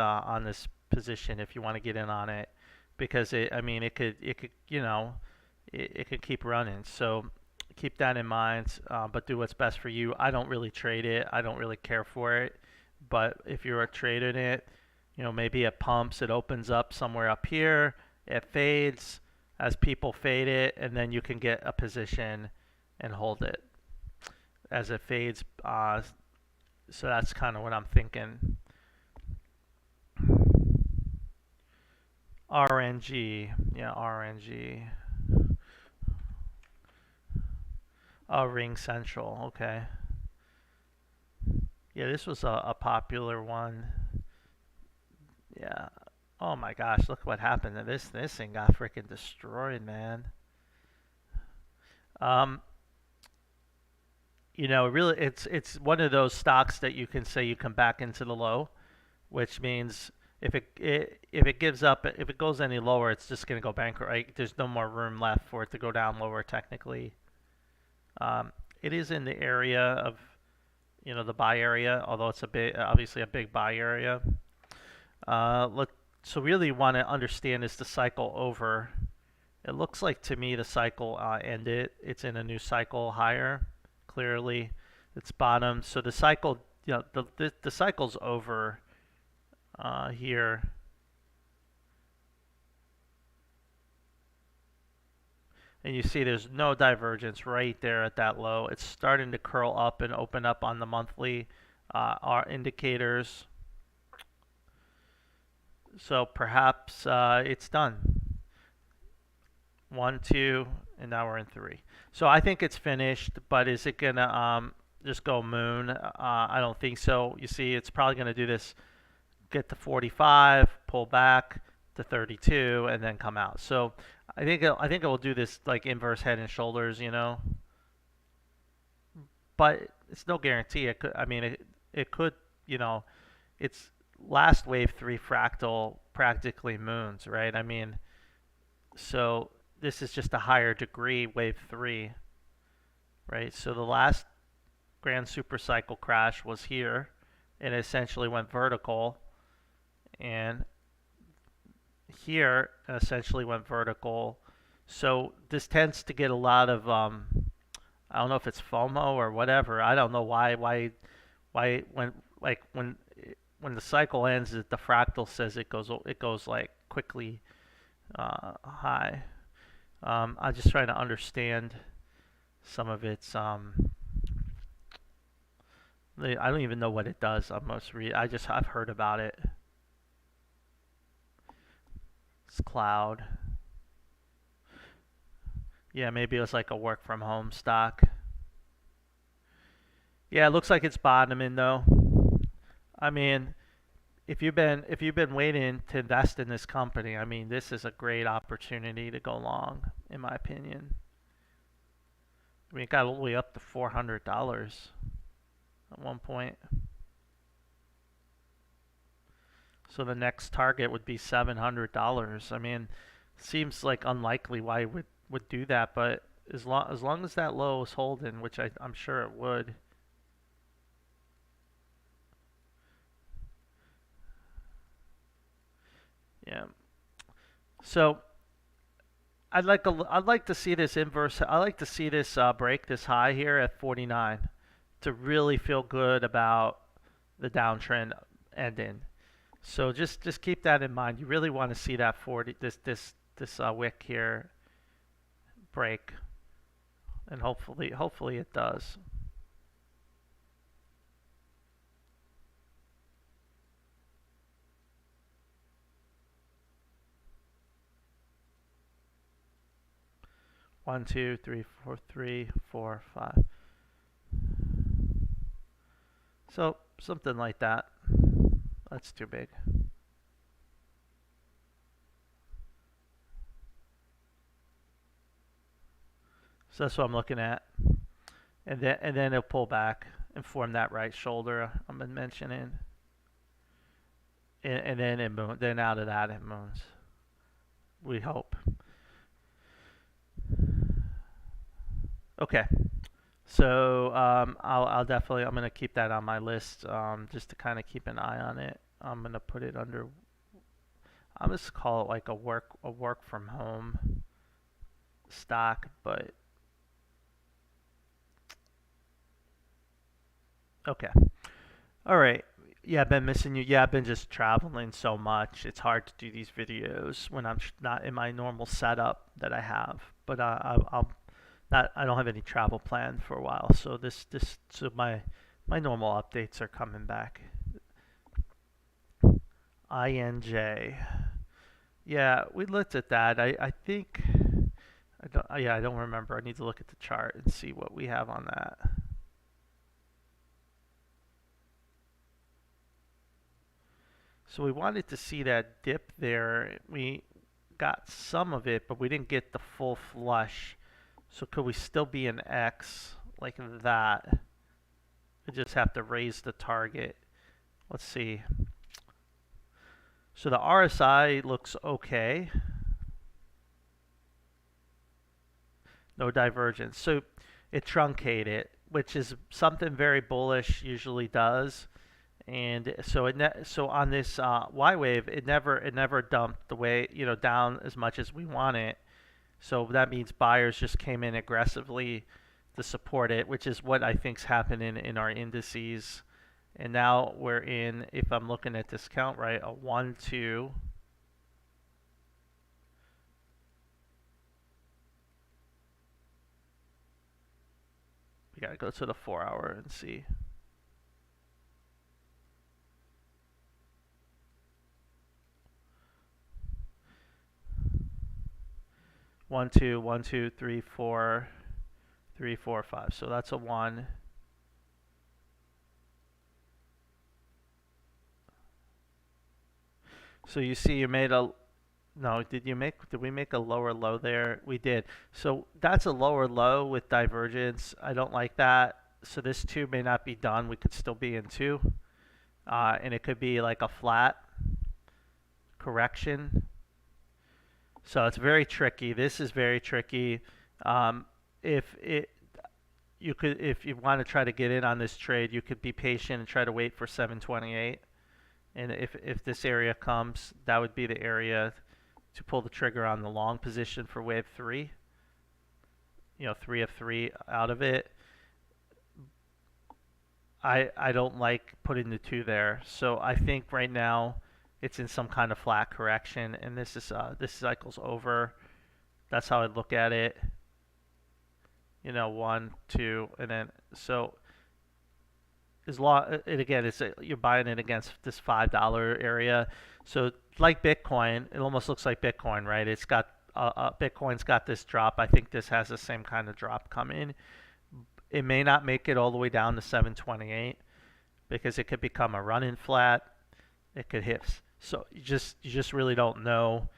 position if you want to get in on it, because it could it could keep running. So keep that in mind, but do what's best for you. I don't really trade it. I don't really care for it. But if you're a trader in it, maybe it pumps, it opens up somewhere up here, it fades as people fade it, and then you can get a position and hold it as it fades. So that's kind of what I'm thinking. RNG, yeah, RNG. Oh, RingCentral, okay. Yeah, this was a popular one. Yeah. Oh my gosh, look what happened to this. This thing got freaking destroyed, man. Really, it's one of those stocks that you can say you come back into the low, which means if it gives up, if it goes any lower, it's just going to go bankrupt. Right? There's no more room left for it to go down lower technically. It is in the area of, the buy area, although it's obviously a big buy area. So really want to understand, is the cycle over? It looks like to me the cycle ended. It's in a new cycle higher. Clearly, it's bottomed. So the cycle, the cycle's over here. And you see there's no divergence right there at that low. It's starting to curl up and open up on the monthly our indicators. So perhaps it's done. 1 2, and now we're in 3. So I think it's finished, but is it gonna just go moon? I don't think so. You see, it's probably gonna do this, get to 45, pull back to 32, and then come out. So I think it will do this like inverse head and shoulders, but it's no guarantee. It could. It could. It's last wave 3 fractal practically moons, right? So this is just a higher degree wave 3, right? So the last grand supercycle crash was here, and it essentially went vertical, and here essentially went vertical. So this tends to get a lot of I don't know if it's FOMO or whatever. I don't know why when the cycle ends, the fractal says it goes like quickly high. I'm just trying to understand some of its. I don't even know what it does. I've heard about it. It's cloud. Yeah, maybe it was like a work from home stock. Yeah, it looks like it's bottoming though. I mean, if you've been waiting to invest in this company, I mean, this is a great opportunity to go long, in my opinion. I mean, it got all the way up to $400 at one point. So the next target would be $700. I mean, seems like unlikely why it would do that, but as long as that low is holding, which I'm sure it would. Yeah. So I'd like to see this inverse. I like to see this break this high here at 49 to really feel good about the downtrend ending. So just keep that in mind. You really want to see that 40 this wick here break, and hopefully it does. One, two, three, four, 3, 4, 5. So something like that. That's too big. So that's what I'm looking at, and then it'll pull back and form that right shoulder I've been mentioning, and then it moves. Then out of that it moves. We hope. Okay. So I'll definitely I'm gonna keep that on my list just to kind of keep an eye on it. I'm gonna put it under. I'm just call it like a work from home stock, but okay. All right. Yeah, I've been missing you. Yeah, I've been just traveling so much. It's hard to do these videos when I'm not in my normal setup that I have. But I'll not. I don't have any travel planned for a while. So my normal updates are coming back. INJ. Yeah, we looked at that. I think I don't remember. I need to look at the chart and see what we have on that. So we wanted to see that dip there. We got some of it, but we didn't get the full flush. So could we still be an X like that? We just have to raise the target. Let's see. So the RSI looks okay. No divergence. So it truncated, which is something very bullish usually does. And so so on this Y wave, it never dumped the way down as much as we want it. So that means buyers just came in aggressively to support it, which is what I think's happening in our indices. And now we're in, if I'm looking at this count right, a 1, 2. We gotta go to the 4-hour and see. 1, 2, 1, 2, 3, 4, 3, 4, 5. So that's a 1. So you see you made a, no, did we make a lower low there? We did. So that's a lower low with divergence. I don't like that. So this 2 may not be done. We could still be in 2. And it could be like a flat correction. So it's very tricky. This is very tricky. If it you could if you want to try to get in on this trade, you could be patient and try to wait for 728. And if this area comes, that would be the area to pull the trigger on the long position for wave 3. 3 of 3 out of it. I don't like putting the 2 there. So I think right now it's in some kind of flat correction, and this cycle's over. That's how I look at it. 1, 2, and then so as long and again, you're buying it against this $5 area. So like Bitcoin, it almost looks like Bitcoin, right? It's got Bitcoin's got this drop. I think this has the same kind of drop coming. It may not make it all the way down to 728 because it could become a running flat. It could hit. So you just really don't know.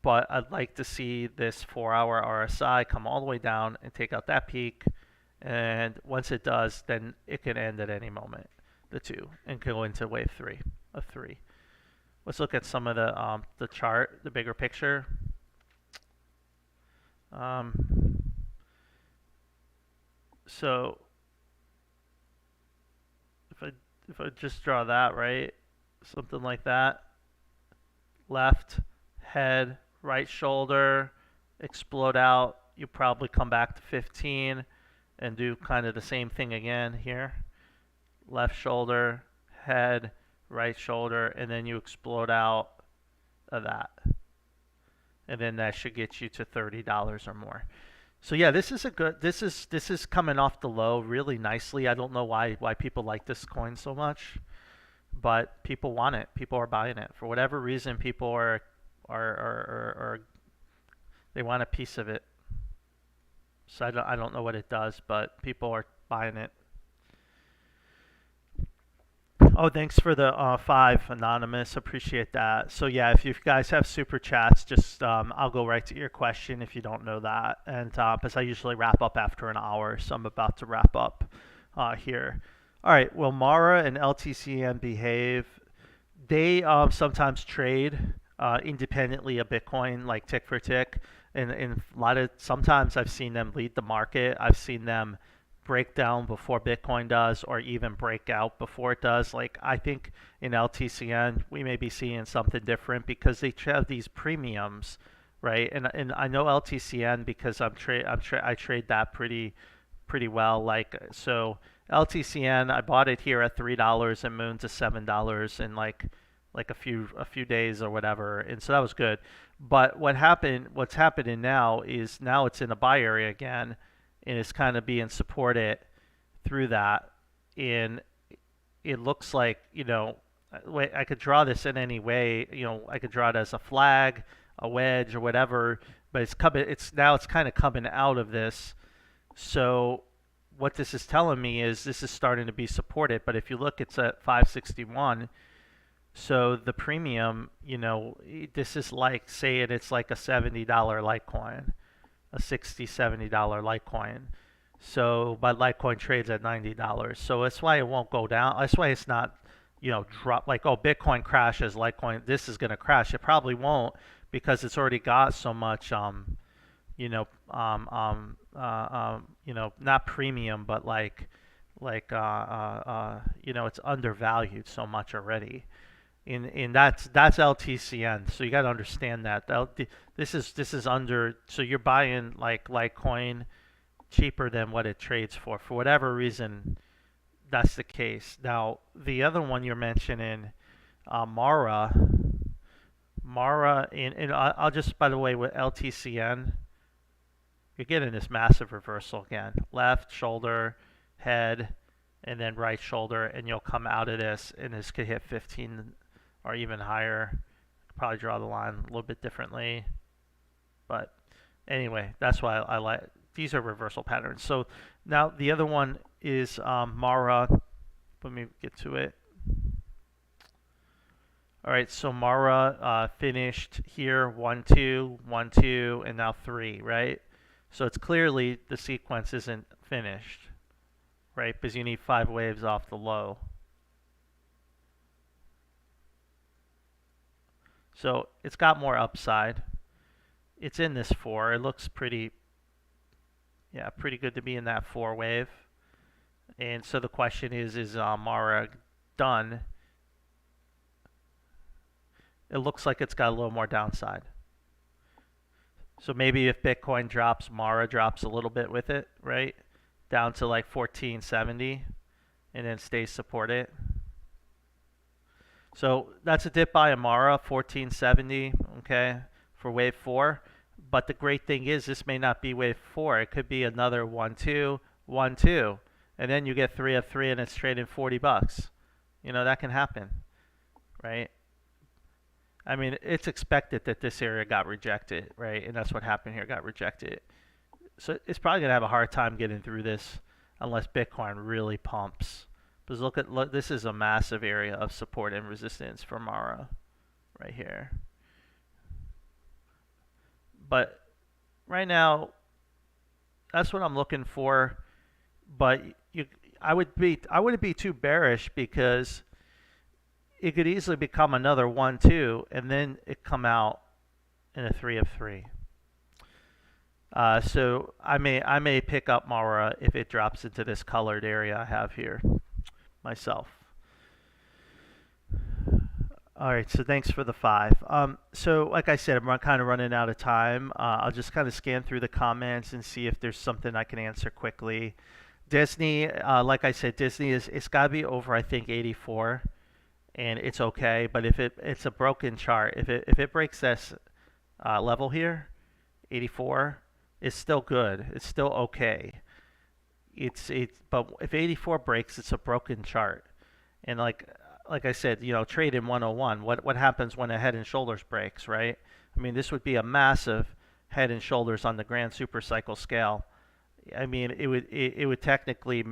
But I'd like to see this 4-hour RSI come all the way down and take out that peak. And once it does, then it can end at any moment, the 2, and go into wave 3, a 3. Let's look at some of the chart, the bigger picture. So if I just draw that, right, something like that, left head, right shoulder, explode out, you probably come back to 15 and do kind of the same thing again here. Left shoulder, head, right shoulder, and then you explode out of that. And then that should get you to $30 or more. So yeah, this is coming off the low really nicely. I don't know why people like this coin so much, but people want it. People are buying it for whatever reason. People are they want a piece of it. So I don't know what it does, but people are buying it. Oh, thanks for the 5, Anonymous. Appreciate that. So yeah, if you guys have super chats, just I'll go right to your question if you don't know that. And because I usually wrap up after an hour, so I'm about to wrap up here. All right. Well, Mara and LTCN behave. They sometimes trade independently of Bitcoin, like tick for tick. And sometimes I've seen them lead the market. I've seen them break down before Bitcoin does, or even break out before it does. Like I think in LTCN we may be seeing something different because they have these premiums, right? And I know LTCN because I trade that pretty well. Like so, LTCN I bought it here at $3 and moon to $7 in like a few days or whatever, and so that was good. But what's happening now is now it's in a buy area again, and it's kind of being supported through that. And it looks like, I could draw this in any way. I could draw it as a flag, a wedge, or whatever. But it's kind of coming out of this. So what this is telling me is this is starting to be supported. But if you look, it's at 561. So the premium, this is like, say it's like a $70 Litecoin, a $60, $70 Litecoin. So, but Litecoin trades at $90. So that's why it won't go down. That's why it's not, drop like, oh, Bitcoin crashes, Litecoin, this is going to crash. It probably won't because it's already got so much, not premium, but it's undervalued so much already. And that's LTCN. So you got to understand that this is under. So you're buying like Litecoin cheaper than what it trades for whatever reason. That's the case. Now the other one you're mentioning, Mara, and I'll just, by the way, with LTCN, you're getting this massive reversal again. Left shoulder, head, and then right shoulder, and you'll come out of this, and this could hit 15 or even higher. Probably draw the line a little bit differently, but anyway, that's why I like these are reversal patterns. So now the other one is Mara. Let me get to it. All right, so Mara finished here 1 2 1 2 and now 3, right? So it's clearly the sequence isn't finished, right? Because you need 5 waves off the low. So it's got more upside. It's in this 4. It looks pretty good to be in that 4 wave. And so the question is Mara done? It looks like it's got a little more downside. So maybe if Bitcoin drops, Mara drops a little bit with it, right? Down to like 1470 and then stays supported. So that's a dip by Amara, 1470, okay, for wave 4. But the great thing is this may not be wave 4. It could be another 1 2 1 2, and then you get 3 of 3 and it's trading $40. That can happen, right? I mean, it's expected that this area got rejected, right? And that's what happened here, got rejected. So it's probably going to have a hard time getting through this unless Bitcoin really pumps. Because look, this is a massive area of support and resistance for Mara right here. But right now, that's what I'm looking for. But I wouldn't be too bearish because it could easily become another 1-2, and then it come out in a 3 of 3. So I may pick up Mara if it drops into this colored area I have here myself. All right, so thanks for the 5. So like I said, I'm kind of running out of time. I'll just kind of scan through the comments and see if there's something I can answer quickly. Disney, like I said, Disney it's got to be over, I think, 84, and it's okay. But if it's a broken chart, if it breaks this level here, 84, it's still good. It's still okay. But if 84 breaks, it's a broken chart, and like I said, trade in 101. What happens when a head and shoulders breaks, right? I mean, this would be a massive head and shoulders on the grand super cycle scale. I mean, it would technically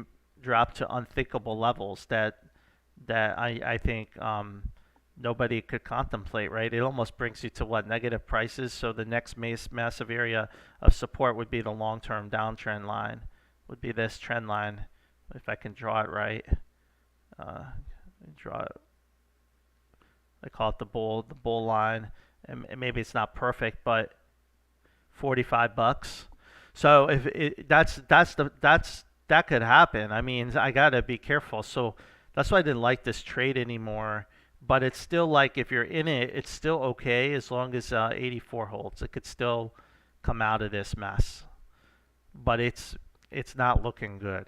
drop to unthinkable levels that I think nobody could contemplate, right? It almost brings you to what, negative prices. So the next massive area of support would be the long-term downtrend line, would be this trend line, if I can draw it right. Draw it. I call it the bull line, and maybe it's not perfect, but $45. So if that could happen. I mean, I gotta be careful. So that's why I didn't like this trade anymore. But it's still like, if you're in it, it's still okay as long as 84 holds. It could still come out of this mess, but it's not looking good.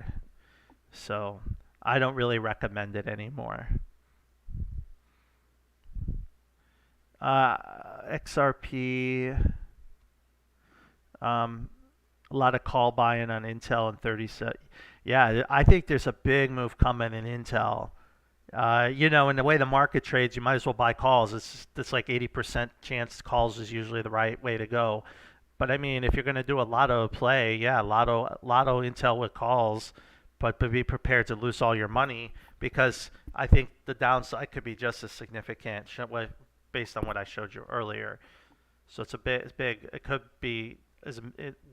So I don't really recommend it anymore. XRP, a lot of call buying on Intel and 30. Yeah, I think there's a big move coming in Intel. In the way the market trades, you might as well buy calls. It's like 80% chance calls is usually the right way to go. But I mean, if you're going to do a lotto play, yeah, lotto Intel with calls, but be prepared to lose all your money, because I think the downside could be just as significant based on what I showed you earlier. So it's big. It could be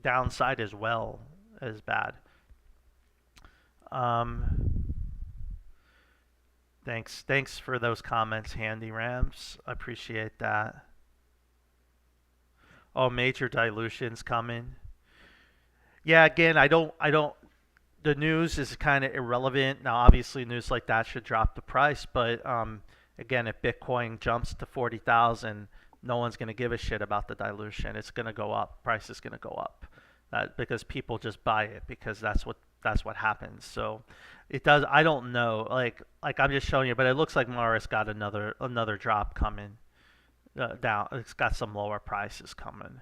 downside as well as bad. Thanks for those comments, Handy Rams. I appreciate that. Oh, major dilutions coming. Yeah, again, I don't. The news is kind of irrelevant. Now, obviously, news like that should drop the price, but again, if Bitcoin jumps to 40,000, no one's going to give a shit about the dilution. It's going to go up. Price is going to go up, because people just buy it, because that's what happens. So it does. I don't know. Like I'm just showing you, but it looks like Mara's got another drop coming down. It's got some lower prices coming.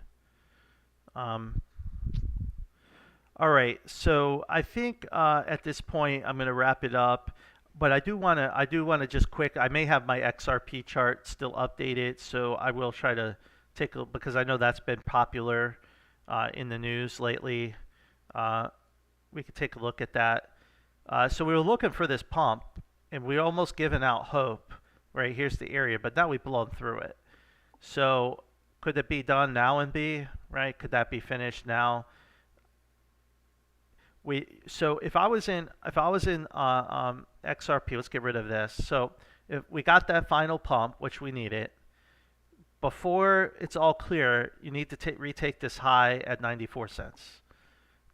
All right, so I think at this point I'm going to wrap it up, but I do want to just quick. I may have my XRP chart still updated, so I will try to take a, because I know that's been popular in the news lately. We could take a look at that. So we were looking for this pump, and we almost given out hope. Right, here's the area, but now we've blown through it. So could it be done now and be right? Could that be finished now? So if I was in XRP, let's get rid of this. So if we got that final pump, which we needed, before it's all clear, you need to retake this high at 94 cents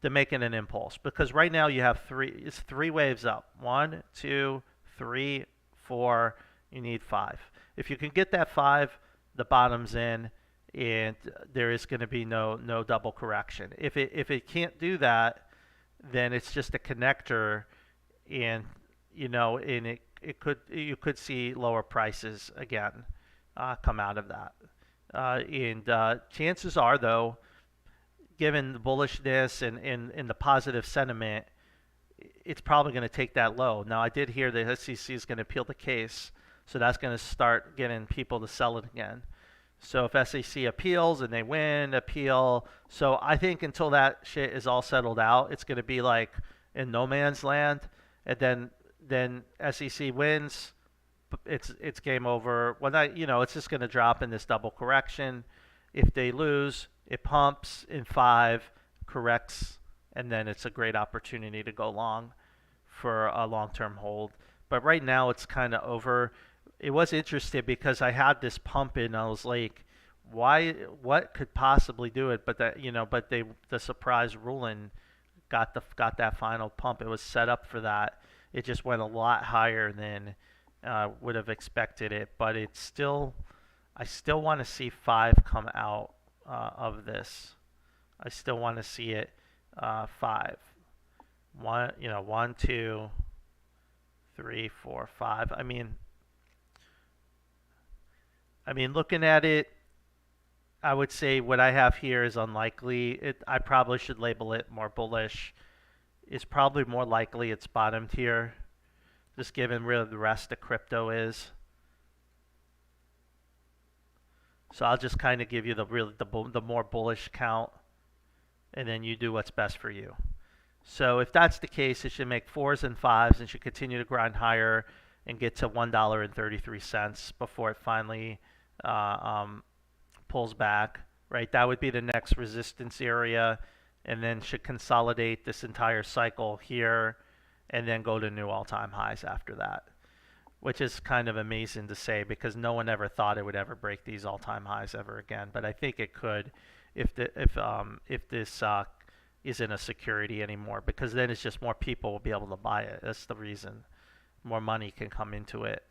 to make it an impulse, because right now you have three waves up. 1, 2, 3, 4. You need 5. If you can get that 5, the bottom's in, and there is going to be no double correction. If it can't do that, then it's just a connector, and you could see lower prices again come out of that. And chances are, though, given the bullishness and the positive sentiment, it's probably going to take that low. Now, I did hear the SEC is going to appeal the case, So that's going to start getting people to sell it again. So if SEC appeals and they win, appeal. So I think until that shit is all settled out, it's going to be like in no man's land. And then SEC wins, it's game over. Well, not, it's just going to drop in this double correction. If they lose, it pumps in 5, corrects, and then it's a great opportunity to go long for a long-term hold. But right now it's kind of over. It was interesting because I had this pump in. I was like, why? What could possibly do it? But the surprise ruling got that final pump. It was set up for that. It just went a lot higher than would have expected it. But I still want to see 5 come out of this. I still want to see it 5. 1, 2, 3, 4, 5. I mean, looking at it, I would say what I have here is unlikely. I probably should label it more bullish. It's probably more likely it's bottomed here, just given where the rest of crypto is. So I'll just kind of give you the more bullish count, and then you do what's best for you. So if that's the case, it should make 4s and 5s and should continue to grind higher and get to $1.33 before it finally pulls back. Right, that would be the next resistance area, and then should consolidate this entire cycle here, and then go to new all-time highs after that. Which is kind of amazing to say because no one ever thought it would ever break these all-time highs ever again. But I think it could if this isn't a security anymore, because then it's just more people will be able to buy it. That's the reason. More money can come into it.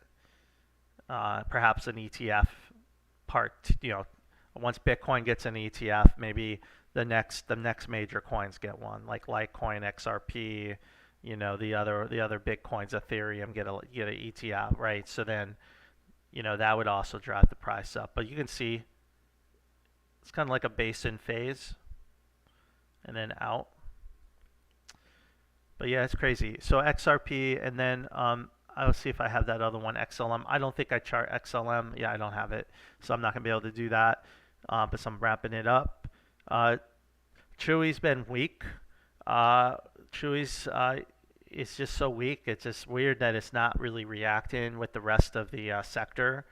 Perhaps an ETF part. Once Bitcoin gets an ETF, maybe the next major coins get one, like Litecoin, XRP. The other Bitcoins, Ethereum get an ETF, right? So then, that would also drive the price up. But you can see it's kind of like a basin phase and then out. But yeah, it's crazy. So XRP, and then I'll see if I have that other one, XLM. I don't think I chart XLM. Yeah, I don't have it. So I'm not going to be able to do that. But I'm wrapping it up. Chewy's been weak. Chewy's it's just so weak. It's just weird that it's not really reacting with the rest of the sector.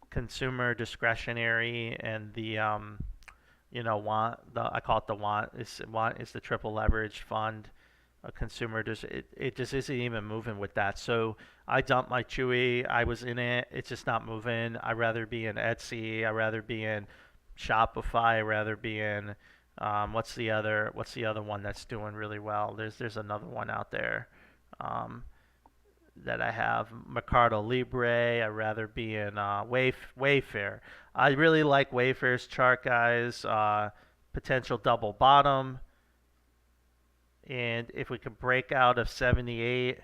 Consumer discretionary and the want. I call it the want. Want is the triple leverage fund. Consumer it just isn't even moving with that. So I dumped my Chewy. I was in it. It's just not moving. I'd rather be in Etsy. I'd rather be in Shopify. I'd rather be in what's the other one that's doing really well? There's another one out there that I have, Mercado Libre. I'd rather be in Wayfair. I really like Wayfair's chart, guys. Potential double bottom, and if we can break out of 78,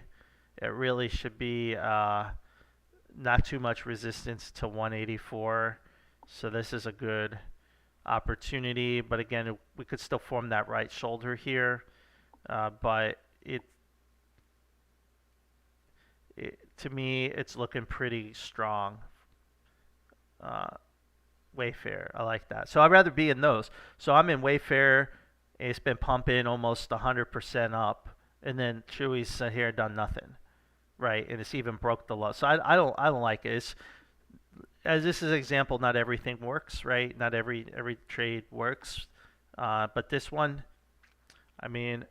it really should be not too much resistance to 184. So this is a good opportunity, but again, we could still form that right shoulder here, but to me it's looking pretty strong. Wayfair, I like that. So I'd rather be in those. So I'm in Wayfair. It's been pumping almost 100% up, and then Chewy's here done nothing, right? And it's even broke the low. So I don't like it. As this is an example, not everything works, right? Not every trade works, but this one, I mean,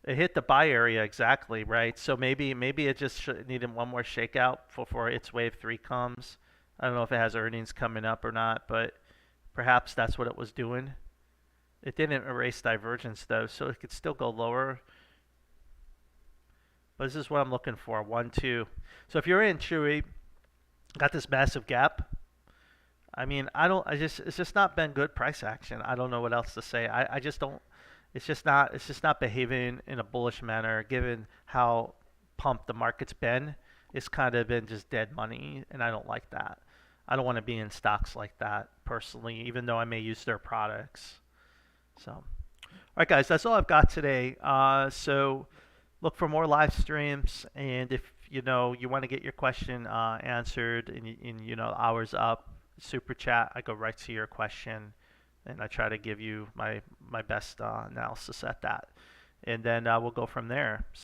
it hit the buy area exactly, right? So maybe it just needed one more shakeout before its wave 3 comes. I don't know if it has earnings coming up or not, but perhaps that's what it was doing. It didn't erase divergence though, so it could still go lower. But this is what I'm looking for. 1, 2. So if you're in Chewy, got this massive gap. I mean, it's just not been good price action. I don't know what else to say. I just don't. It's just not behaving in a bullish manner given how pumped the market's been. It's kind of been just dead money, and I don't like that. I don't want to be in stocks like that personally, even though I may use their products. So, all right, guys, that's all I've got today. So look for more live streams. And if you know you want to get your question answered in hours up, super chat. I go right to your question, and I try to give you my best analysis at that. And then we'll go from there.